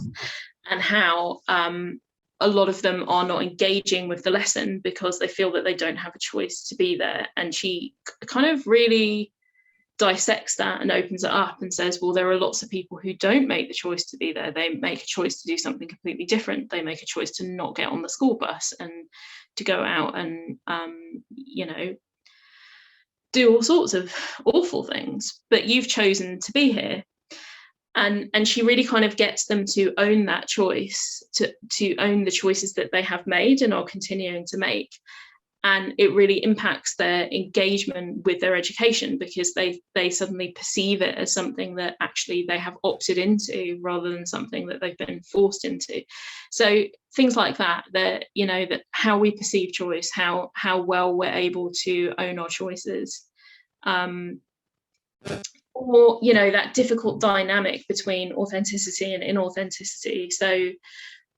and how a lot of them are not engaging with the lesson because they feel that they don't have a choice to be there. And she kind of really dissects that and opens it up and says, well, there are lots of people who don't make the choice to be there. They make a choice to do something completely different. They make a choice to not get on the school bus and to go out and you know, do all sorts of awful things, but you've chosen to be here. And she really kind of gets them to own that choice, to own the choices that they have made and are continuing to make. And it really impacts their engagement with their education, because they suddenly perceive it as something that actually they have opted into rather than something that they've been forced into. So things like that, you know, that how we perceive choice, how well we're able to own our choices, or, you know, that difficult dynamic between authenticity and inauthenticity. So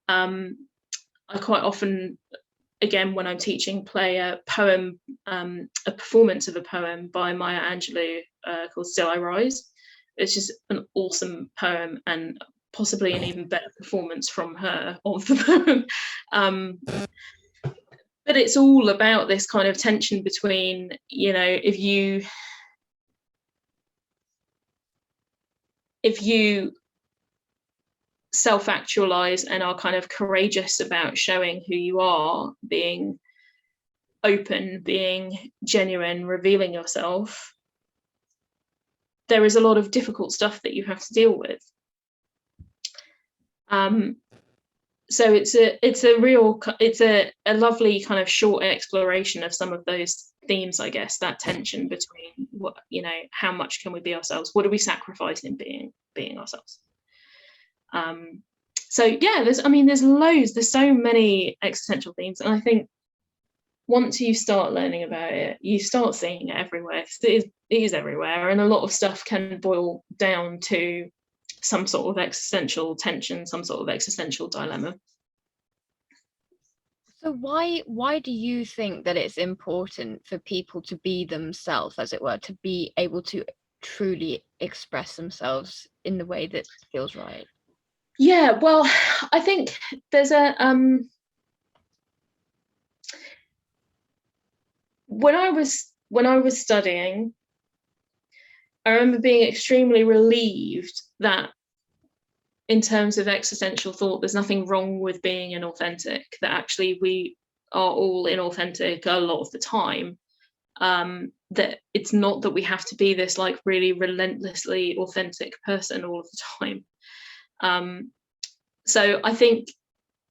I quite often, again, when I'm teaching, play a poem, a performance of a poem by Maya Angelou called Still I Rise. It's just an awesome poem, and possibly an even better performance from her of the poem. But it's all about this kind of tension between, you know, if you self-actualize and are kind of courageous about showing who you are, being open, being genuine, revealing yourself, there is a lot of difficult stuff that you have to deal with. So it's a lovely kind of short exploration of some of those themes, I guess, that tension between what, how much can we be ourselves, what do we sacrifice in being ourselves. So yeah, there's so many existential themes, and I think once you start learning about it, you start seeing it everywhere. It is everywhere, and a lot of stuff can boil down to some sort of existential tension, some sort of existential dilemma. So why do you think that it's important for people to be themselves, as it were, to be able to truly express themselves in the way that feels right? Yeah, well, I think there's a when I was studying, I remember being extremely relieved that in terms of existential thought, there's nothing wrong with being inauthentic, that actually we are all inauthentic a lot of the time. That it's not that we have to be this like really relentlessly authentic person all of the time. So I think,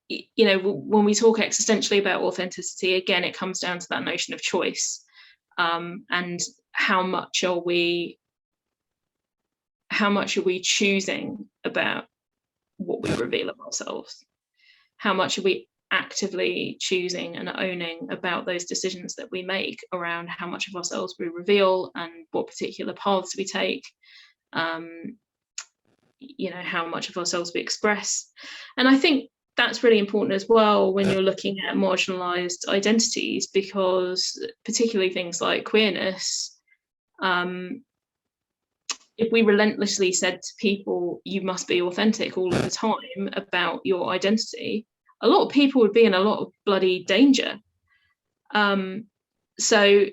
when we talk existentially about authenticity, again, it comes down to that notion of choice, and how much are we choosing about what we reveal of ourselves? How much are we actively choosing and owning about those decisions that we make around how much of ourselves we reveal and what particular paths we take? How much of ourselves we express. And I think that's really important as well when you're looking at marginalized identities, because particularly things like queerness, if we relentlessly said to people, you must be authentic all of the time about your identity, a lot of people would be in a lot of bloody danger. So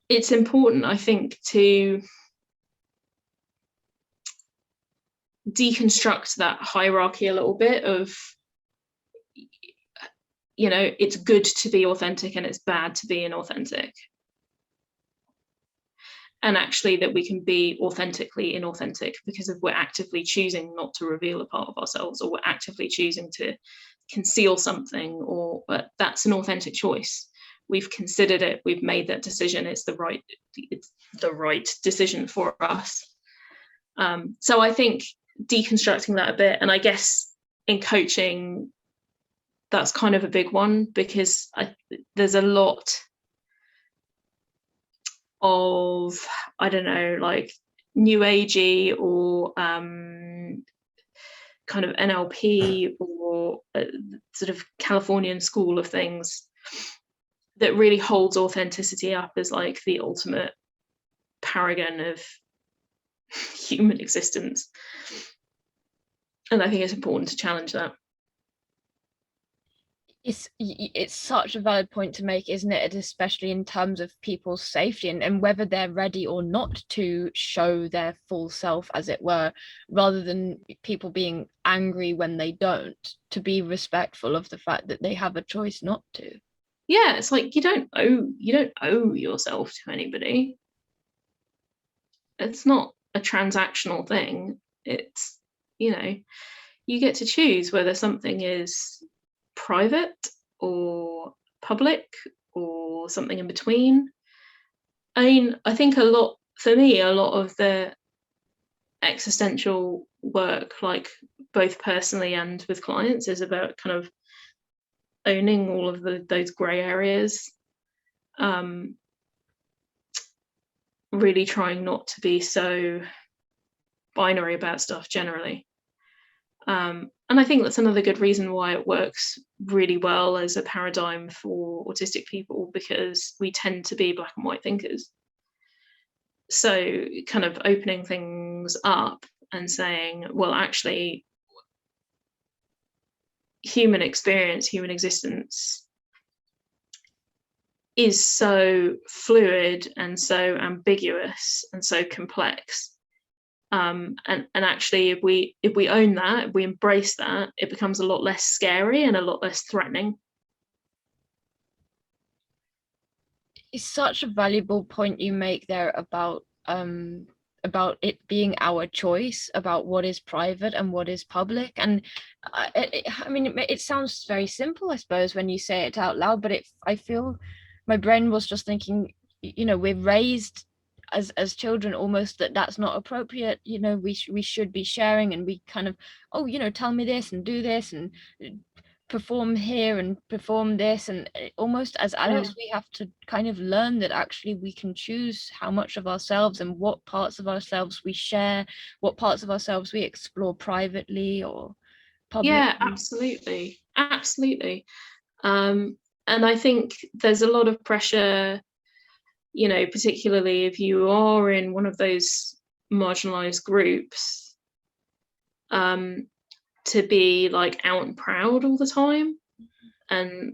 it's important, I think, to deconstruct that hierarchy a little bit of, it's good to be authentic and it's bad to be inauthentic. And actually that we can be authentically inauthentic because we're actively choosing not to reveal a part of ourselves, or we're actively choosing to conceal something, or that's an authentic choice. We've considered it, we've made that decision, it's the right decision for us. So I think deconstructing that a bit, and I guess in coaching that's kind of a big one, because there's a lot of, I don't know, like new agey or kind of NLP or sort of Californian school of things that really holds authenticity up as like the ultimate paragon of human existence. And I think it's important to challenge that. It's such a valid point to make, isn't it? Especially in terms of people's safety and whether they're ready or not to show their full self, as it were, rather than people being angry when they don't, to be respectful of the fact that they have a choice not to. Yeah, it's like you don't owe yourself to anybody. It's not a transactional thing. It's, you get to choose whether something is private or public or something in between. I mean, I think a lot of the existential work, like both personally and with clients, is about kind of owning all of those grey areas, really trying not to be so binary about stuff generally. And I think that's another good reason why it works really well as a paradigm for autistic people, because we tend to be black and white thinkers. So kind of opening things up and saying, well, actually, human experience, human existence is so fluid and so ambiguous and so complex. And actually, if we own that, if we embrace that, it becomes a lot less scary and a lot less threatening. It's such a valuable point you make there about about it being our choice about what is private and what is public. And I mean, it sounds very simple, I suppose, when you say it out loud, but I feel my brain was just thinking, we're raised as children almost that that's not appropriate. We should be sharing, and we kind of, oh, tell me this and do this and perform here and perform this, and almost as adults we have to kind of learn that actually we can choose how much of ourselves and what parts of ourselves we share, what parts of ourselves we explore privately or publicly. Yeah, absolutely. And I think there's a lot of pressure, particularly if you are in one of those marginalized groups, to be like out and proud all the time, and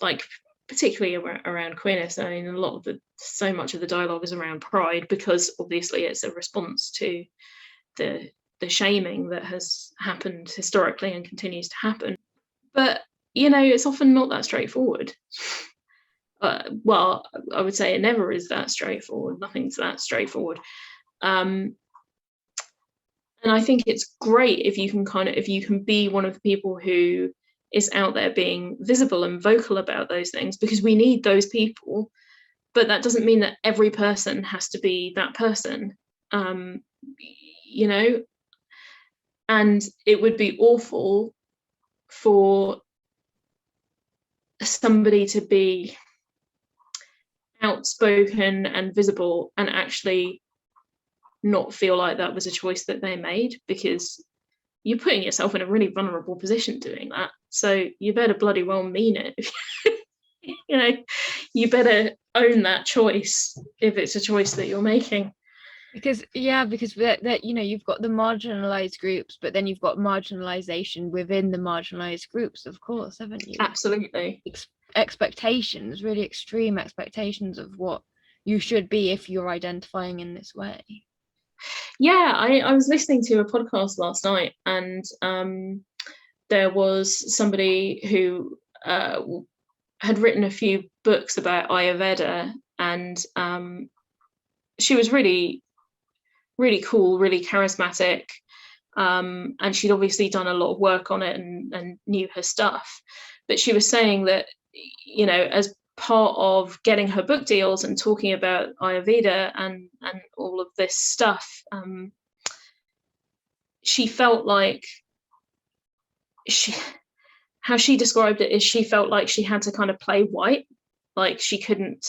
like particularly around queerness. I mean, so much of the dialogue is around pride, because obviously it's a response to the shaming that has happened historically and continues to happen. But it's often not that straightforward. Well, I would say it never is that straightforward. Nothing's that straightforward. And I think it's great if you can be one of the people who is out there being visible and vocal about those things, because we need those people. But that doesn't mean that every person has to be that person. And it would be awful for somebody to be outspoken and visible and actually not feel like that was a choice that they made, because you're putting yourself in a really vulnerable position doing that. So you better bloody well mean it. You better own that choice if it's a choice that you're making. Because that you've got the marginalized groups, but then you've got marginalization within the marginalized groups, of course, haven't you? Absolutely. Expectations, really extreme expectations of what you should be if you're identifying in this way. Yeah, I was listening to a podcast last night, and there was somebody who had written a few books about Ayurveda, and she was really, really cool, really charismatic, and she'd obviously done a lot of work on it and knew her stuff. But she was saying that, as part of getting her book deals and talking about Ayurveda and all of this stuff, she felt like how she described it is she felt like she had to kind of play white, like she couldn't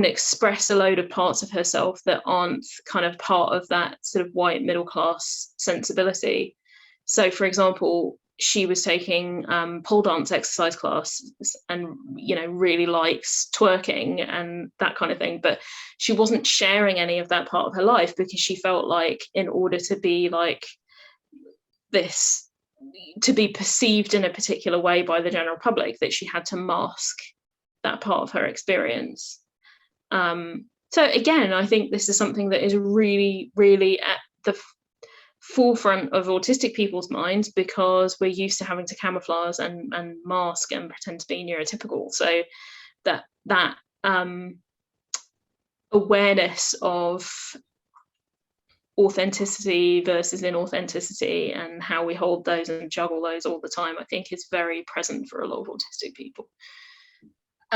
express a load of parts of herself that aren't kind of part of that sort of white middle class sensibility. So, for example, she was taking pole dance exercise class and really likes twerking and that kind of thing, but she wasn't sharing any of that part of her life because she felt like in order to be like this, to be perceived in a particular way by the general public, that she had to mask that part of her experience. So again, I think this is something that is really, really at the forefront of autistic people's minds, because we're used to having to camouflage and mask and pretend to be neurotypical. So that awareness of authenticity versus inauthenticity and how we hold those and juggle those all the time, I think is very present for a lot of autistic people.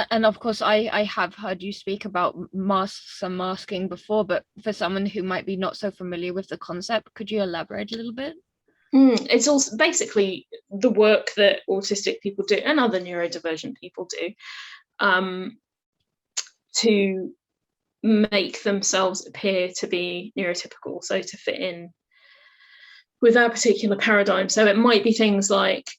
And of course, I have heard you speak about masks and masking before, but for someone who might be not so familiar with the concept, could you elaborate a little bit? It's also basically the work that autistic people do and other neurodivergent people do to make themselves appear to be neurotypical, so to fit in with that particular paradigm. So it might be things like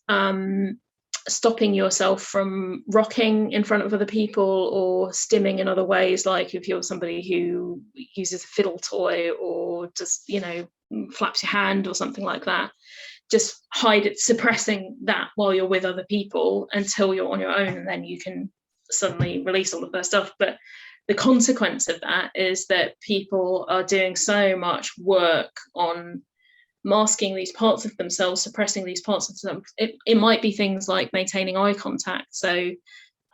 stopping yourself from rocking in front of other people, or stimming in other ways, like if you're somebody who uses a fiddle toy or just flaps your hand or something like that, just hide it, suppressing that while you're with other people until you're on your own, and then you can suddenly release all of that stuff. But the consequence of that is that people are doing so much work on masking these parts of themselves, suppressing these parts of them. It might be things like maintaining eye contact. So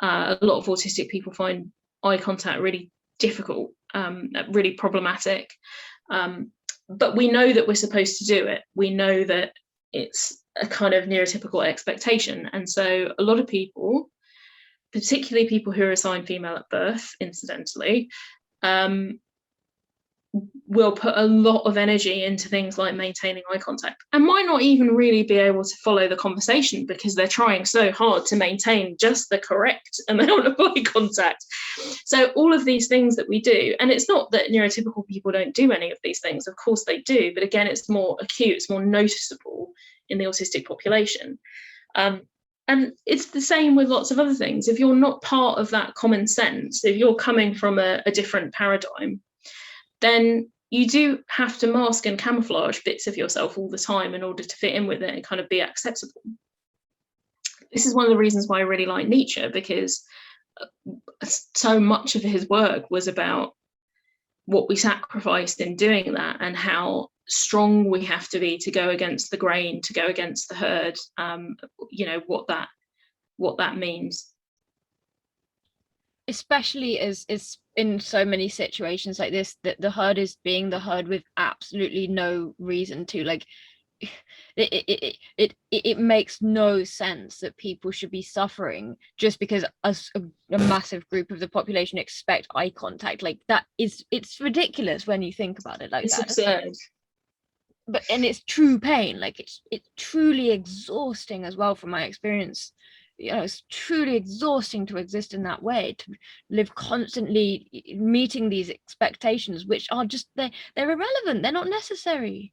a lot of autistic people find eye contact really difficult, really problematic. But we know that we're supposed to do it. We know that it's a kind of neurotypical expectation. And so a lot of people, particularly people who are assigned female at birth, incidentally, will put a lot of energy into things like maintaining eye contact and might not even really be able to follow the conversation because they're trying so hard to maintain just the correct amount of eye contact. So all of these things that we do, and it's not that neurotypical people don't do any of these things, of course they do, but again, it's more acute, it's more noticeable in the autistic population. And it's the same with lots of other things. If you're not part of that common sense, if you're coming from a different paradigm, then you do have to mask and camouflage bits of yourself all the time in order to fit in with it and kind of be acceptable. This is one of the reasons why I really like Nietzsche, because so much of his work was about what we sacrificed in doing that and how strong we have to be to go against the grain, to go against the herd, what that means. Especially as in so many situations like this, that the herd is being the herd with absolutely no reason to, like, it makes no sense that people should be suffering just because a massive group of the population expect eye contact. Like, it's ridiculous when you think about it like it's that. Absurd. And it's true pain. Like, it's truly exhausting as well, from my experience. It's truly exhausting to exist in that way, to live constantly meeting these expectations, which are just, they're irrelevant, they're not necessary.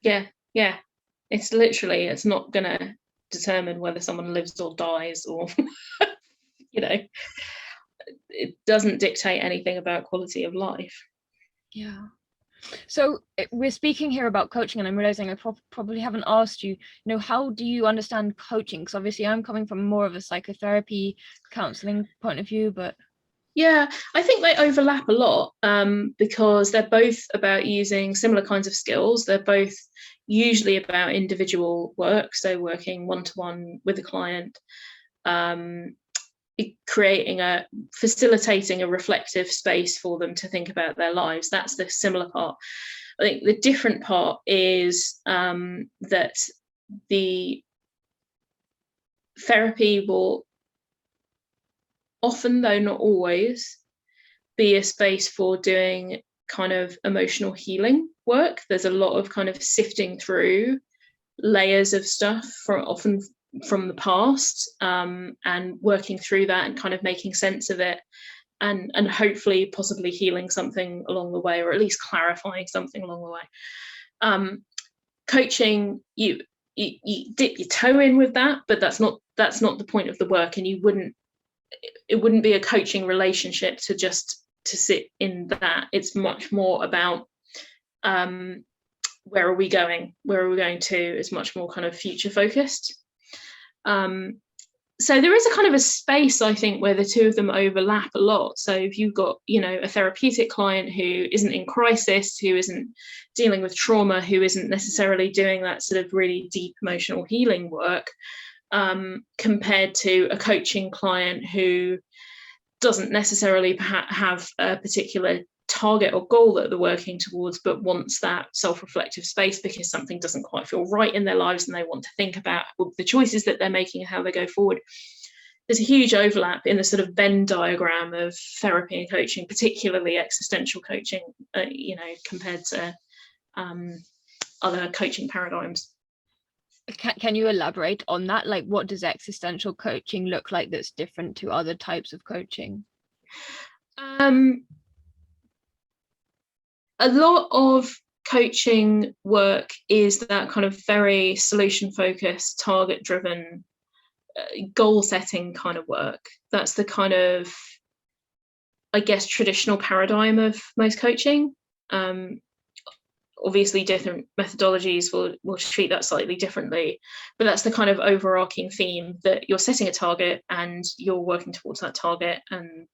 Yeah, it's not gonna determine whether someone lives or dies, or it doesn't dictate anything about quality of life. Yeah. So we're speaking here about coaching, and I'm realizing I probably haven't asked you, how do you understand coaching? Because obviously I'm coming from more of a psychotherapy counseling point of view, but yeah, I think they overlap a lot, because they're both about using similar kinds of skills. They're both usually about individual work, so working one-to-one with a client, facilitating a reflective space for them to think about their lives. That's the similar part. I think the different part is that the therapy will often, though not always, be a space for doing kind of emotional healing work. There's a lot of kind of sifting through layers of stuff often from the past, and working through that and kind of making sense of it, and hopefully possibly healing something along the way, or at least clarifying something along the way. Coaching, you dip your toe in with that, but that's not the point of the work, and it wouldn't be a coaching relationship to sit in that. It's much more about where are we going to. It's much more kind of future focused. So there is a kind of a space, I think, where the two of them overlap a lot. So if you've got, a therapeutic client who isn't in crisis, who isn't dealing with trauma, who isn't necessarily doing that sort of really deep emotional healing work, compared to a coaching client who doesn't necessarily have a particular target or goal that they're working towards, but wants that self-reflective space because something doesn't quite feel right in their lives and they want to think about the choices that they're making and how they go forward. There's a huge overlap in the sort of Venn diagram of therapy and coaching, particularly existential coaching, compared to other coaching paradigms. Can you elaborate on that? Like, what does existential coaching look like that's different to other types of coaching? A lot of coaching work is that kind of very solution focused, target driven, goal setting kind of work. That's the kind of, I guess, traditional paradigm of most coaching. Obviously different methodologies will treat that slightly differently, but that's the kind of overarching theme, that you're setting a target and you're working towards that target, and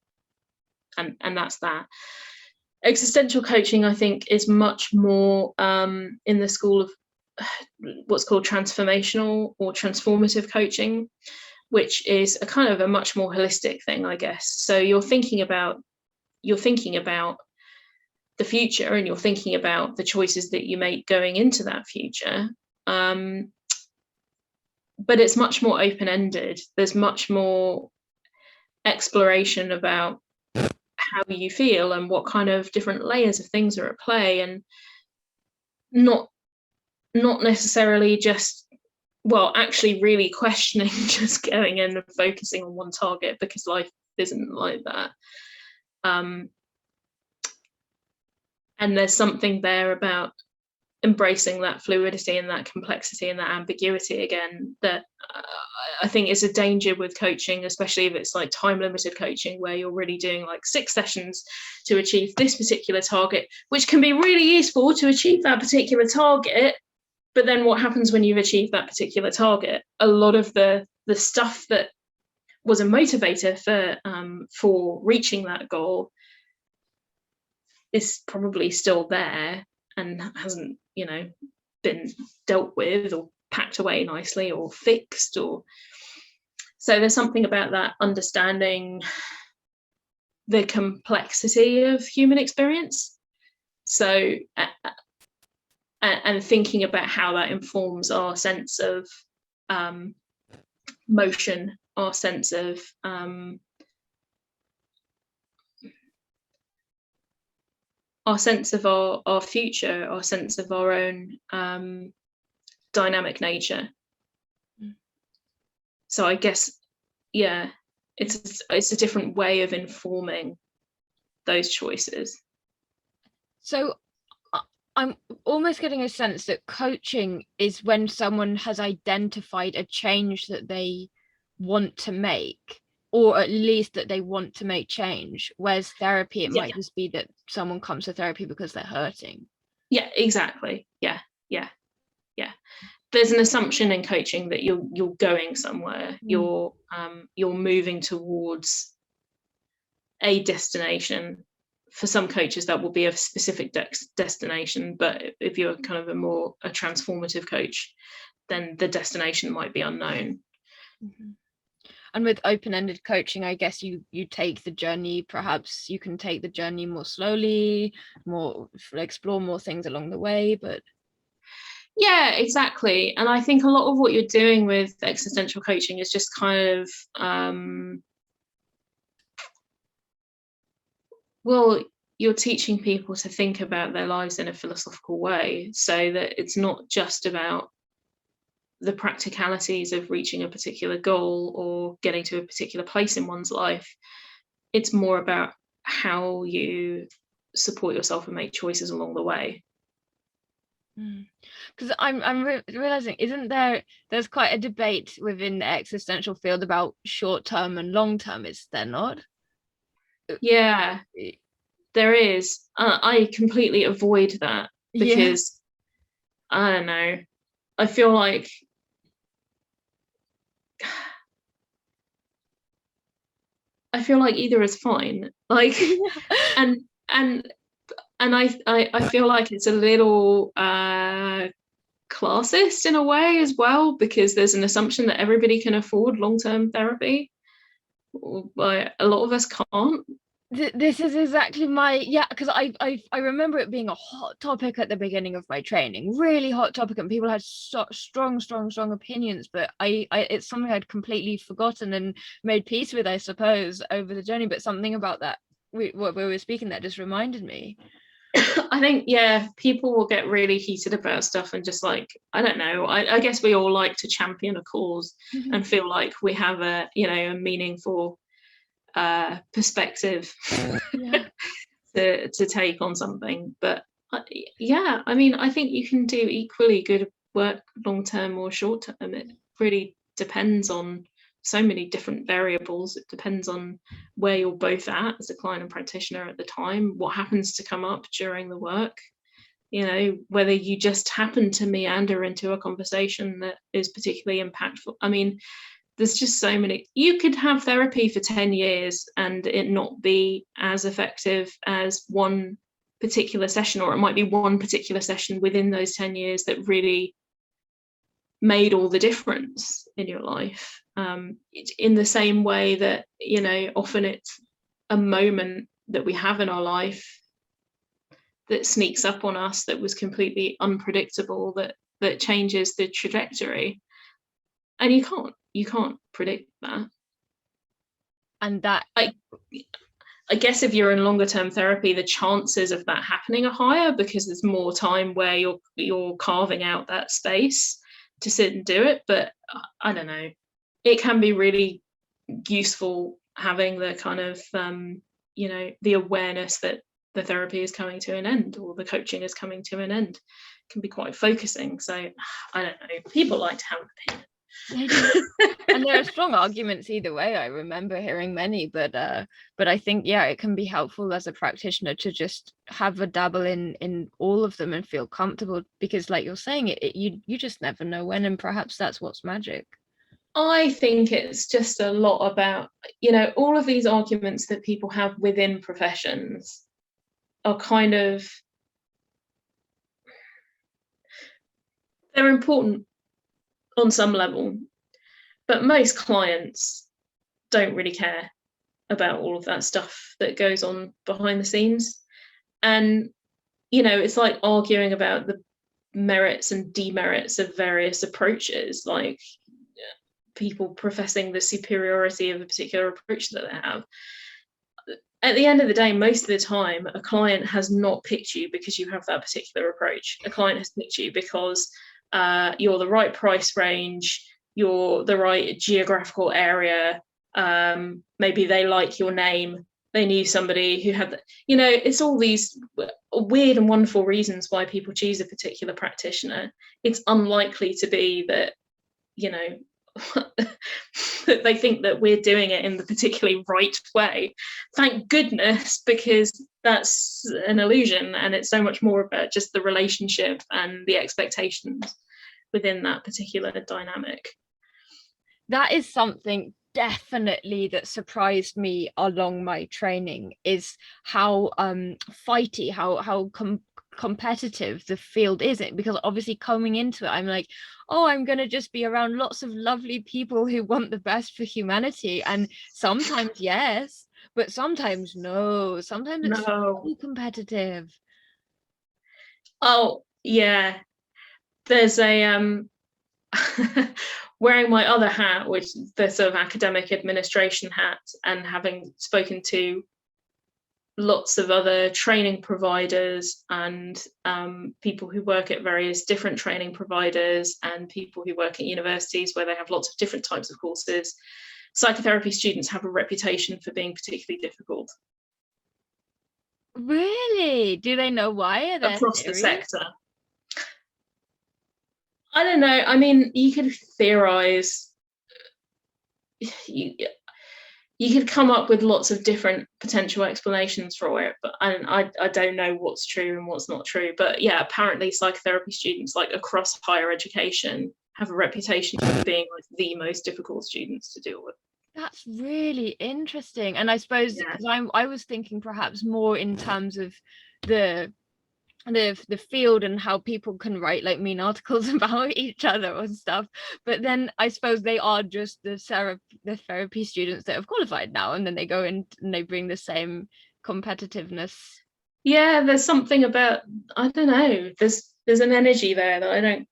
that's that. Existential coaching, I think, is much more in the school of what's called transformational or transformative coaching, which is a kind of a much more holistic thing, I guess. So you're thinking about the future and you're thinking about the choices that you make going into that future. But it's much more open-ended. There's much more exploration about how you feel and what kind of different layers of things are at play, and not necessarily just, well, actually really questioning just going in and focusing on one target, because life isn't like that. And there's something there about embracing that fluidity and that complexity and that ambiguity again, that I think is a danger with coaching, especially if it's like time limited coaching, where you're really doing like 6 sessions to achieve this particular target, which can be really useful to achieve that particular target. But then what happens when you've achieved that particular target? A lot of the stuff that was a motivator for reaching that goal is probably still there and hasn't, been dealt with or packed away nicely or fixed. Or so there's something about that, understanding the complexity of human experience. So and thinking about how that informs our sense of motion, our sense of our future, our sense of our own dynamic nature. So I guess, yeah, it's a different way of informing those choices. So I'm almost getting a sense that coaching is when someone has identified a change that they want to make, or at least that they want to make change, whereas therapy, it might just be that someone comes to therapy because they're hurting. Yeah, exactly. Yeah. There's an assumption in coaching that you're going somewhere, you're moving towards a destination. For some coaches that will be a specific destination, but if you're kind of a transformative coach, then the destination might be unknown. Mm-hmm. And with open-ended coaching, I guess you take the journey, perhaps you can take the journey more slowly, explore more things along the way. But yeah, exactly. And I think a lot of what you're doing with existential coaching is just kind of well, you're teaching people to think about their lives in a philosophical way, so that it's not just about the practicalities of reaching a particular goal or getting to a particular place in one's life. It's more about how you support yourself and make choices along the way. Because I'm realizing, there's quite a debate within the existential field about short-term and long-term, is there not? Yeah, there is. I completely avoid that because I don't know, I feel like either is fine, like and I feel like it's a little classist in a way as well, because there's an assumption that everybody can afford long-term therapy. Like, a lot of us can't. This is exactly because I remember it being a hot topic at the beginning of my training, really hot topic, and people had strong opinions, but I it's something I'd completely forgotten and made peace with, I suppose, over the journey. But something about that, what we were speaking, that just reminded me. I think, people will get really heated about stuff and just like, I don't know, I guess we all like to champion a cause and feel like we have a meaningful perspective to take on something. But I mean, I think you can do equally good work long term or short term. It really depends on so many different variables. It depends on where you're both at as a client and practitioner at the time, what happens to come up during the work, whether you just happen to meander into a conversation that is particularly impactful. I mean, there's just so many. You could have therapy for 10 years and it not be as effective as one particular session, or it might be one particular session within those 10 years that really made all the difference in your life. In the same way that, often it's a moment that we have in our life that sneaks up on us, that was completely unpredictable, that changes the trajectory, and you can't predict that. And that, I guess if you're in longer term therapy, the chances of that happening are higher because there's more time where you're carving out that space to sit and do it. But I don't know, it can be really useful having the kind of the awareness that the therapy is coming to an end, or the coaching is coming to an end. It can be quite focusing. So I don't know, people like to have an opinion. And there are strong arguments either way. I remember hearing many, but I think, yeah, it can be helpful as a practitioner to just have a dabble in all of them and feel comfortable, because like you're saying, you just never know when, and perhaps that's what's magic. I think it's just a lot about, all of these arguments that people have within professions are kind of, they're important on some level, but most clients don't really care about all of that stuff that goes on behind the scenes. And, it's like arguing about the merits and demerits of various approaches, like people professing the superiority of a particular approach that they have. At the end of the day, most of the time, a client has not picked you because you have that particular approach. A client has picked you because you're the right price range, you're the right geographical area, maybe they like your name, they knew somebody who had, it's all these weird and wonderful reasons why people choose a particular practitioner. It's unlikely to be that, that they think that we're doing it in the particularly right way. Thank goodness, because that's an illusion, and it's so much more about just the relationship and the expectations within that particular dynamic. That is something definitely that surprised me along my training, is how fighty, how competitive the field is. It because obviously coming into it, I'm like, oh, I'm gonna just be around lots of lovely people who want the best for humanity, and sometimes yes, but sometimes no, sometimes it's so competitive. Oh yeah, there's a wearing my other hat, which is the sort of academic administration hat, and having spoken to lots of other training providers and people who work at various different training providers, and people who work at universities where they have lots of different types of courses. Psychotherapy students have a reputation for being particularly difficult. Really? Do they know why? Across the sector. I don't know. I mean, you could theorize. You could come up with lots of different potential explanations for it, but I don't know what's true and what's not true. But yeah, apparently psychotherapy students, like across higher education, have a reputation for being like the most difficult students to deal with. That's really interesting. And I suppose because I was thinking perhaps more in terms of the field and how people can write like mean articles about each other or stuff, but then I suppose they are just the therapy students that have qualified now, and then they go in and they bring the same competitiveness. Yeah, there's something about, I don't know, there's an energy there that I don't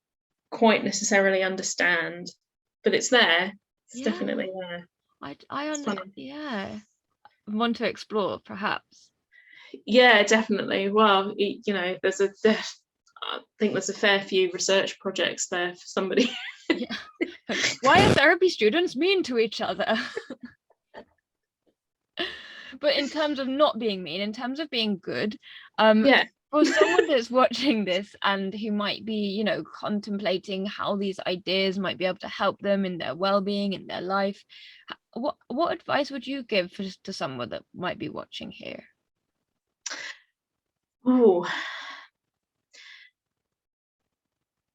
quite necessarily understand, but it's there. It's definitely there. I want to explore perhaps. Yeah, definitely. Well, there's I think there's a fair few research projects there for somebody. Yeah. Why are therapy students mean to each other? But in terms of not being mean, in terms of being good, for someone that's watching this and who might be, contemplating how these ideas might be able to help them in their well-being, in their life, what advice would you give to someone that might be watching here? Oh,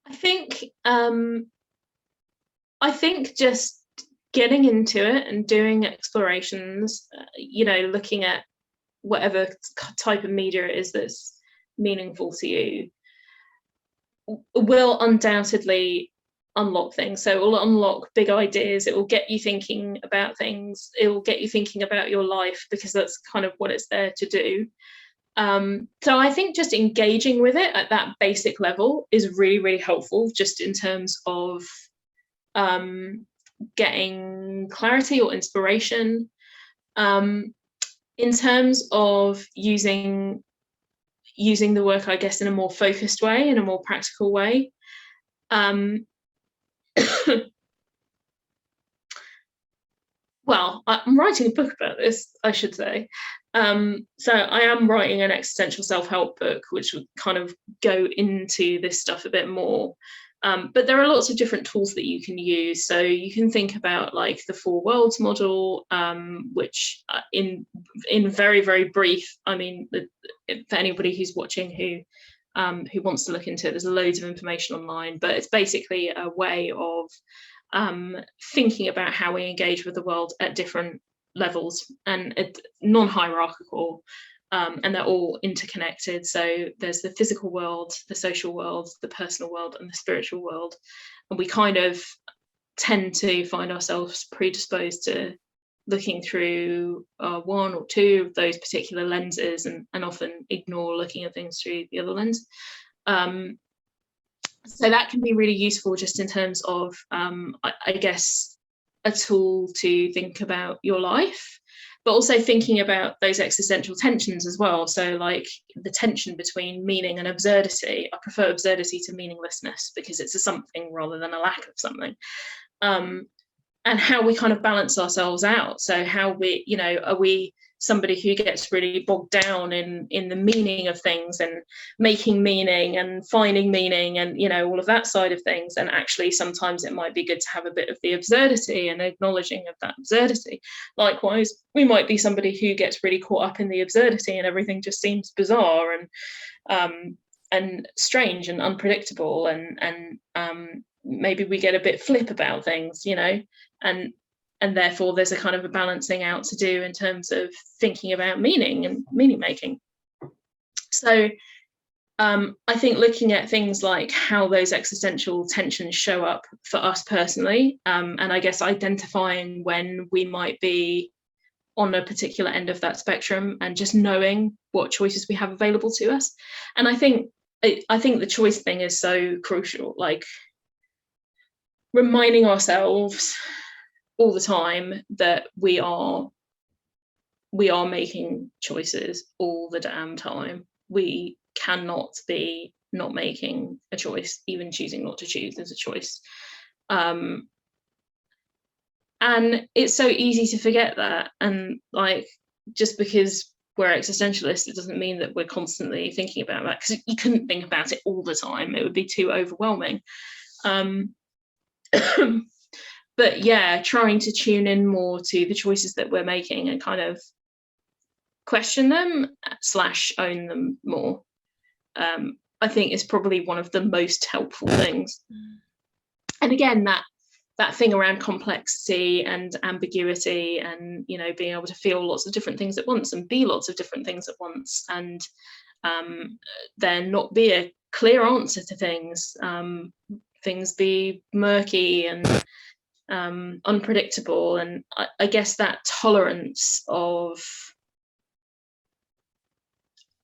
I think just getting into it and doing explorations, looking at whatever type of media it is that's meaningful to you, will undoubtedly unlock things. So it will unlock big ideas, it will get you thinking about things, it will get you thinking about your life, because that's kind of what it's there to do. So I think just engaging with it at that basic level is really, really helpful, just in terms of getting clarity or inspiration. In terms of using the work, I guess, in a more focused way, in a more practical way. Well, I'm writing a book about this, I should say. So I am writing an existential self-help book, which would kind of go into this stuff a bit more. But there are lots of different tools that you can use. So you can think about like the four worlds model, which in very, very brief, I mean, for anybody who's watching who wants to look into it, there's loads of information online, but it's basically a way of thinking about how we engage with the world at different levels, and non-hierarchical, and they're all interconnected. So there's the physical world, the social world, the personal world, and the spiritual world, and we kind of tend to find ourselves predisposed to looking through one or two of those particular lenses, and often ignore looking at things through the other lens. So that can be really useful, just in terms of, I guess, a tool to think about your life, but also thinking about those existential tensions as well. So like the tension between meaning and absurdity. I prefer absurdity to meaninglessness, because it's a something rather than a lack of something. And how we kind of balance ourselves out. So how we, are we somebody who gets really bogged down in the meaning of things and making meaning and finding meaning and all of that side of things, and actually sometimes it might be good to have a bit of the absurdity and acknowledging of that absurdity. Likewise, we might be somebody who gets really caught up in the absurdity and everything just seems bizarre and strange and unpredictable, and maybe we get a bit flip about things, and therefore there's a kind of a balancing out to do in terms of thinking about meaning and meaning making. So I think looking at things like how those existential tensions show up for us personally, and I guess identifying when we might be on a particular end of that spectrum, and just knowing what choices we have available to us. And I think the choice thing is so crucial, like reminding ourselves all the time that we are making choices all the damn time. We cannot be not making a choice. Even choosing not to choose is a choice. And it's so easy to forget that. And like, just because we're existentialists, it doesn't mean that we're constantly thinking about that, because you couldn't think about it all the time. It would be too overwhelming. But yeah, trying to tune in more to the choices that we're making and kind of question them / own them more, I think is probably one of the most helpful things. And again, that thing around complexity and ambiguity, and being able to feel lots of different things at once and be lots of different things at once, and then not be a clear answer to things. Things be murky and unpredictable, and I guess that tolerance of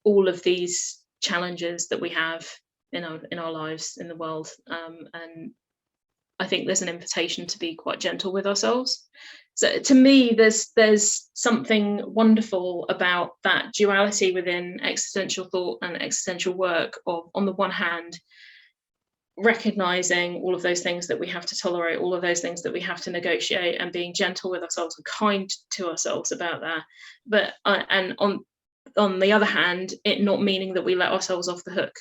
all of these challenges that we have in our lives, in the world, and I think there's an invitation to be quite gentle with ourselves. So to me, there's something wonderful about that duality within existential thought and existential work, of, on the one hand, recognizing all of those things that we have to tolerate, all of those things that we have to negotiate, and being gentle with ourselves and kind to ourselves about that. But and on the other hand, it not meaning that we let ourselves off the hook.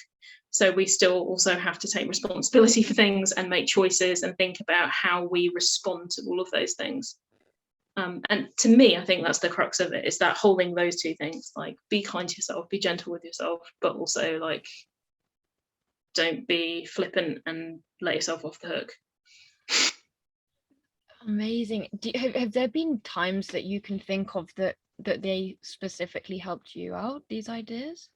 So we still also have to take responsibility for things and make choices and think about how we respond to all of those things. And to me, I think that's the crux of it, is that holding those two things, like be kind to yourself, be gentle with yourself, but also like don't be flippant and let yourself off the hook. Amazing. Have there been times that you can think of that they specifically helped you out, these ideas?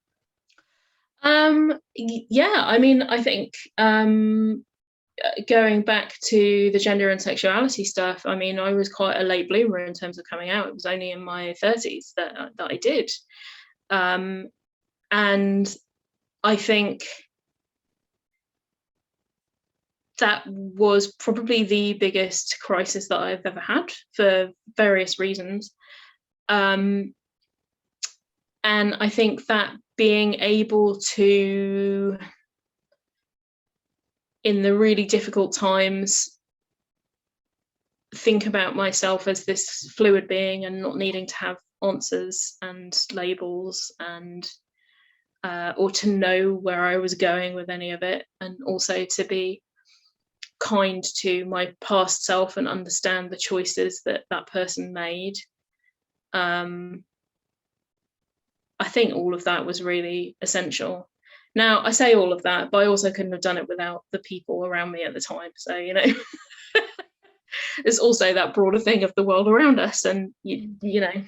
Yeah, I mean, I think going back to the gender and sexuality stuff, I mean, I was quite a late bloomer in terms of coming out. It was only in my 30s that I did. And I think that was probably the biggest crisis that I've ever had for various reasons. And I think that being able to, in the really difficult times, think about myself as this fluid being and not needing to have answers and labels, and or to know where I was going with any of it, and also to be kind to my past self and understand the choices that that person made. I think all of that was really essential. Now, I say all of that, but I also couldn't have done it without the people around me at the time. So, you know, there's also that broader thing of the world around us, and you know,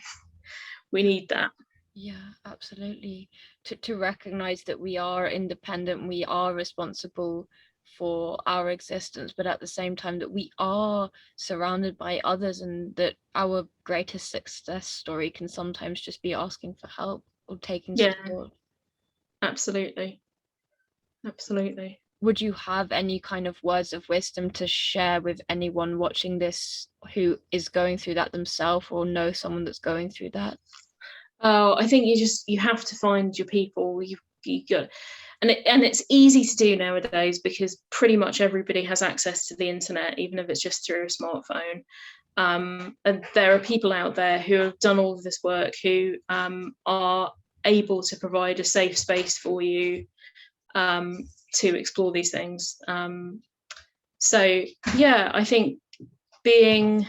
we need that. Yeah, absolutely. To recognize that we are independent, we are responsible for our existence, but at the same time that we are surrounded by others, and that our greatest success story can sometimes just be asking for help or taking Yeah, support. absolutely. Absolutely. Would you have any kind of words of wisdom to share with anyone watching this who is going through that themselves, or know someone that's going through that? Oh, I think you have to find your people. You got, and it's easy to do nowadays because pretty much everybody has access to the internet, even if it's just through a smartphone. And there are people out there who have done all of this work, who are able to provide a safe space for you to explore these things. So yeah, I think being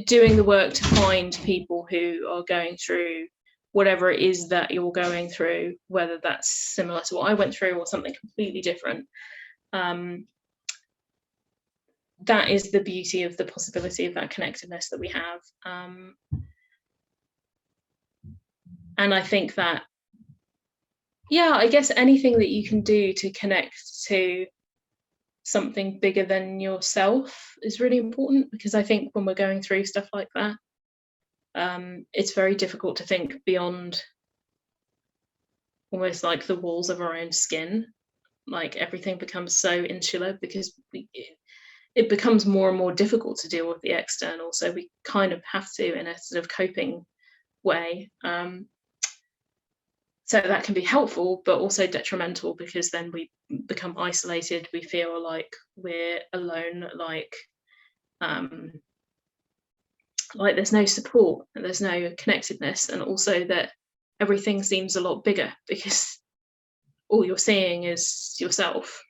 doing the work to find people who are going through whatever it is that you're going through, whether that's similar to what I went through or something completely different. That is the beauty of the possibility of that connectedness that we have. And I think that, yeah, I guess anything that you can do to connect to something bigger than yourself is really important, because I think when we're going through stuff like that, it's very difficult to think beyond almost like the walls of our own skin. Like everything becomes so insular because it becomes more and more difficult to deal with the external. So we kind of have to, in a sort of coping way. So that can be helpful, but also detrimental, because then we become isolated. We feel like we're alone, like there's no support, and there's no connectedness, and also that everything seems a lot bigger because all you're seeing is yourself.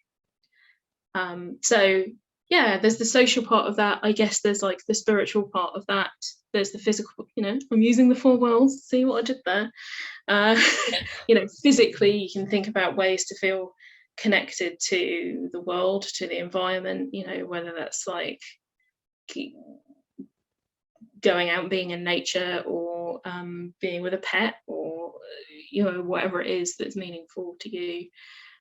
So yeah, there's the social part of that. I guess there's like the spiritual part of that. There's the physical, you know, I'm using the 4 worlds. See what I did there? You know, physically, you can think about ways to feel connected to the world, to the environment, you know, whether that's like going out and being in nature, or being with a pet, or, you know, whatever it is that's meaningful to you.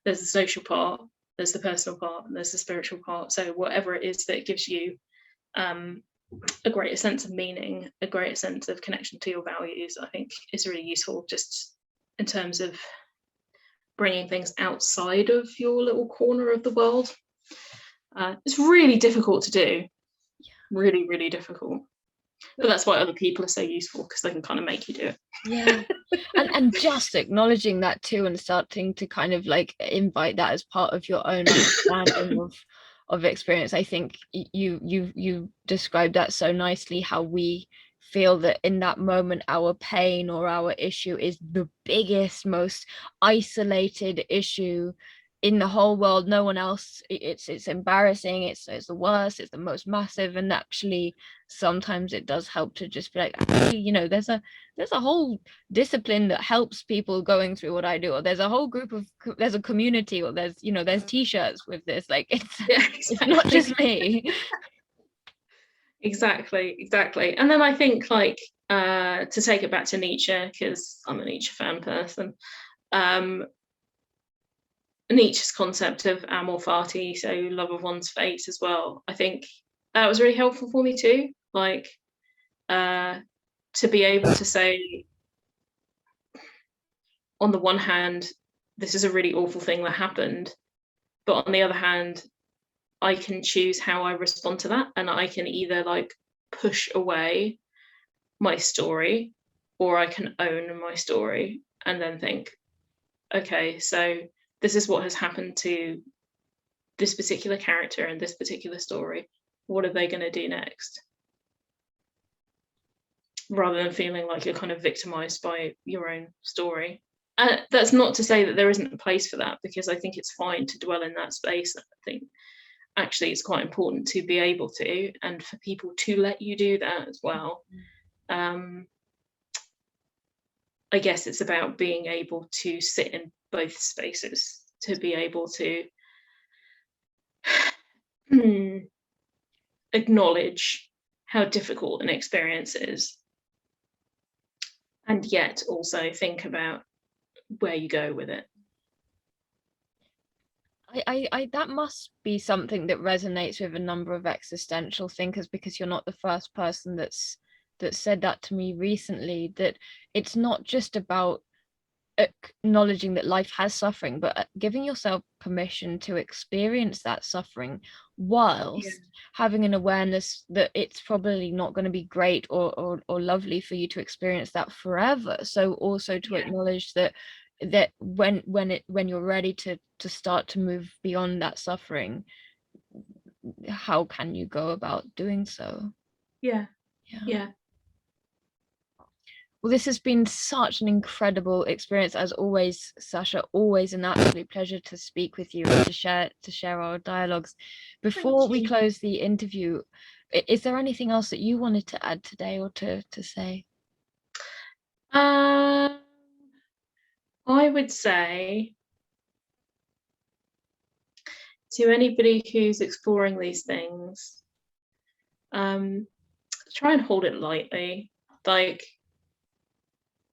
There's the social part, there's the personal part, and there's the spiritual part. So whatever it is that gives you a greater sense of meaning, a greater sense of connection to your values, I think is really useful, just in terms of bringing things outside of your little corner of the world. It's really difficult to do, really, really difficult. But that's why other people are so useful, because they can kind of make you do it. Yeah. And just acknowledging that too, and starting to kind of like invite that as part of your own understanding of experience. I think you described that so nicely, how we feel that in that moment our pain or our issue is the biggest, most isolated issue in the whole world. No one else, it's embarrassing, it's the worst, it's the most massive. And actually sometimes it does help to just be like, hey, you know, there's a whole discipline that helps people going through what I do, or there's a whole group of, there's a community, or there's, you know, there's t-shirts with this, like it's Yeah, it's not just me. exactly. And then I think, like, to take it back to Nietzsche, because I'm a Nietzsche fan person, Nietzsche's concept of amor fati, so love of one's fate as well, I think that was really helpful for me too. Like, to be able to say, on the one hand, this is a really awful thing that happened, but on the other hand, I can choose how I respond to that, and I can either like push away my story, or I can own my story and then think, okay, so this is what has happened to this particular character in this particular story. What are they going to do next? Rather than feeling like you're kind of victimized by your own story. And that's not to say that there isn't a place for that, because I think it's fine to dwell in that space. I think actually it's quite important to be able to, and for people to let you do that as well. I guess it's about being able to sit in both spaces, to be able to acknowledge how difficult an experience is, and yet also think about where you go with it. I that must be something that resonates with a number of existential thinkers, because you're not the first person that said that to me recently, that it's not just about acknowledging that life has suffering, but giving yourself permission to experience that suffering whilst having an awareness that it's probably not going to be great or lovely for you to experience that forever. So also to acknowledge that when you're ready to start to move beyond that suffering, how can you go about doing so? Yeah. Well, this has been such an incredible experience as always, Sasha. Always an absolute pleasure to speak with you and to share our dialogues. Before we close the interview, is there anything else that you wanted to add today or to say? I would say to anybody who's exploring these things, try and hold it lightly. Like,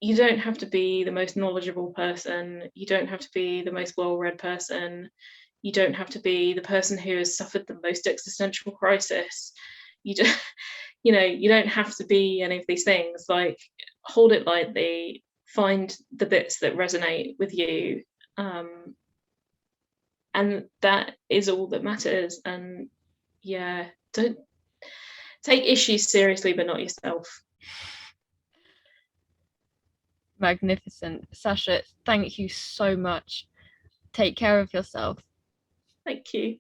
you don't have to be the most knowledgeable person. You don't have to be the most well-read person. You don't have to be the person who has suffered the most existential crisis. You don't, you don't have to be any of these things. Like, hold it lightly, find the bits that resonate with you. And that is all that matters. And don't take issues seriously, but not yourself. Magnificent. Sasha, thank you so much. Take care of yourself. Thank you.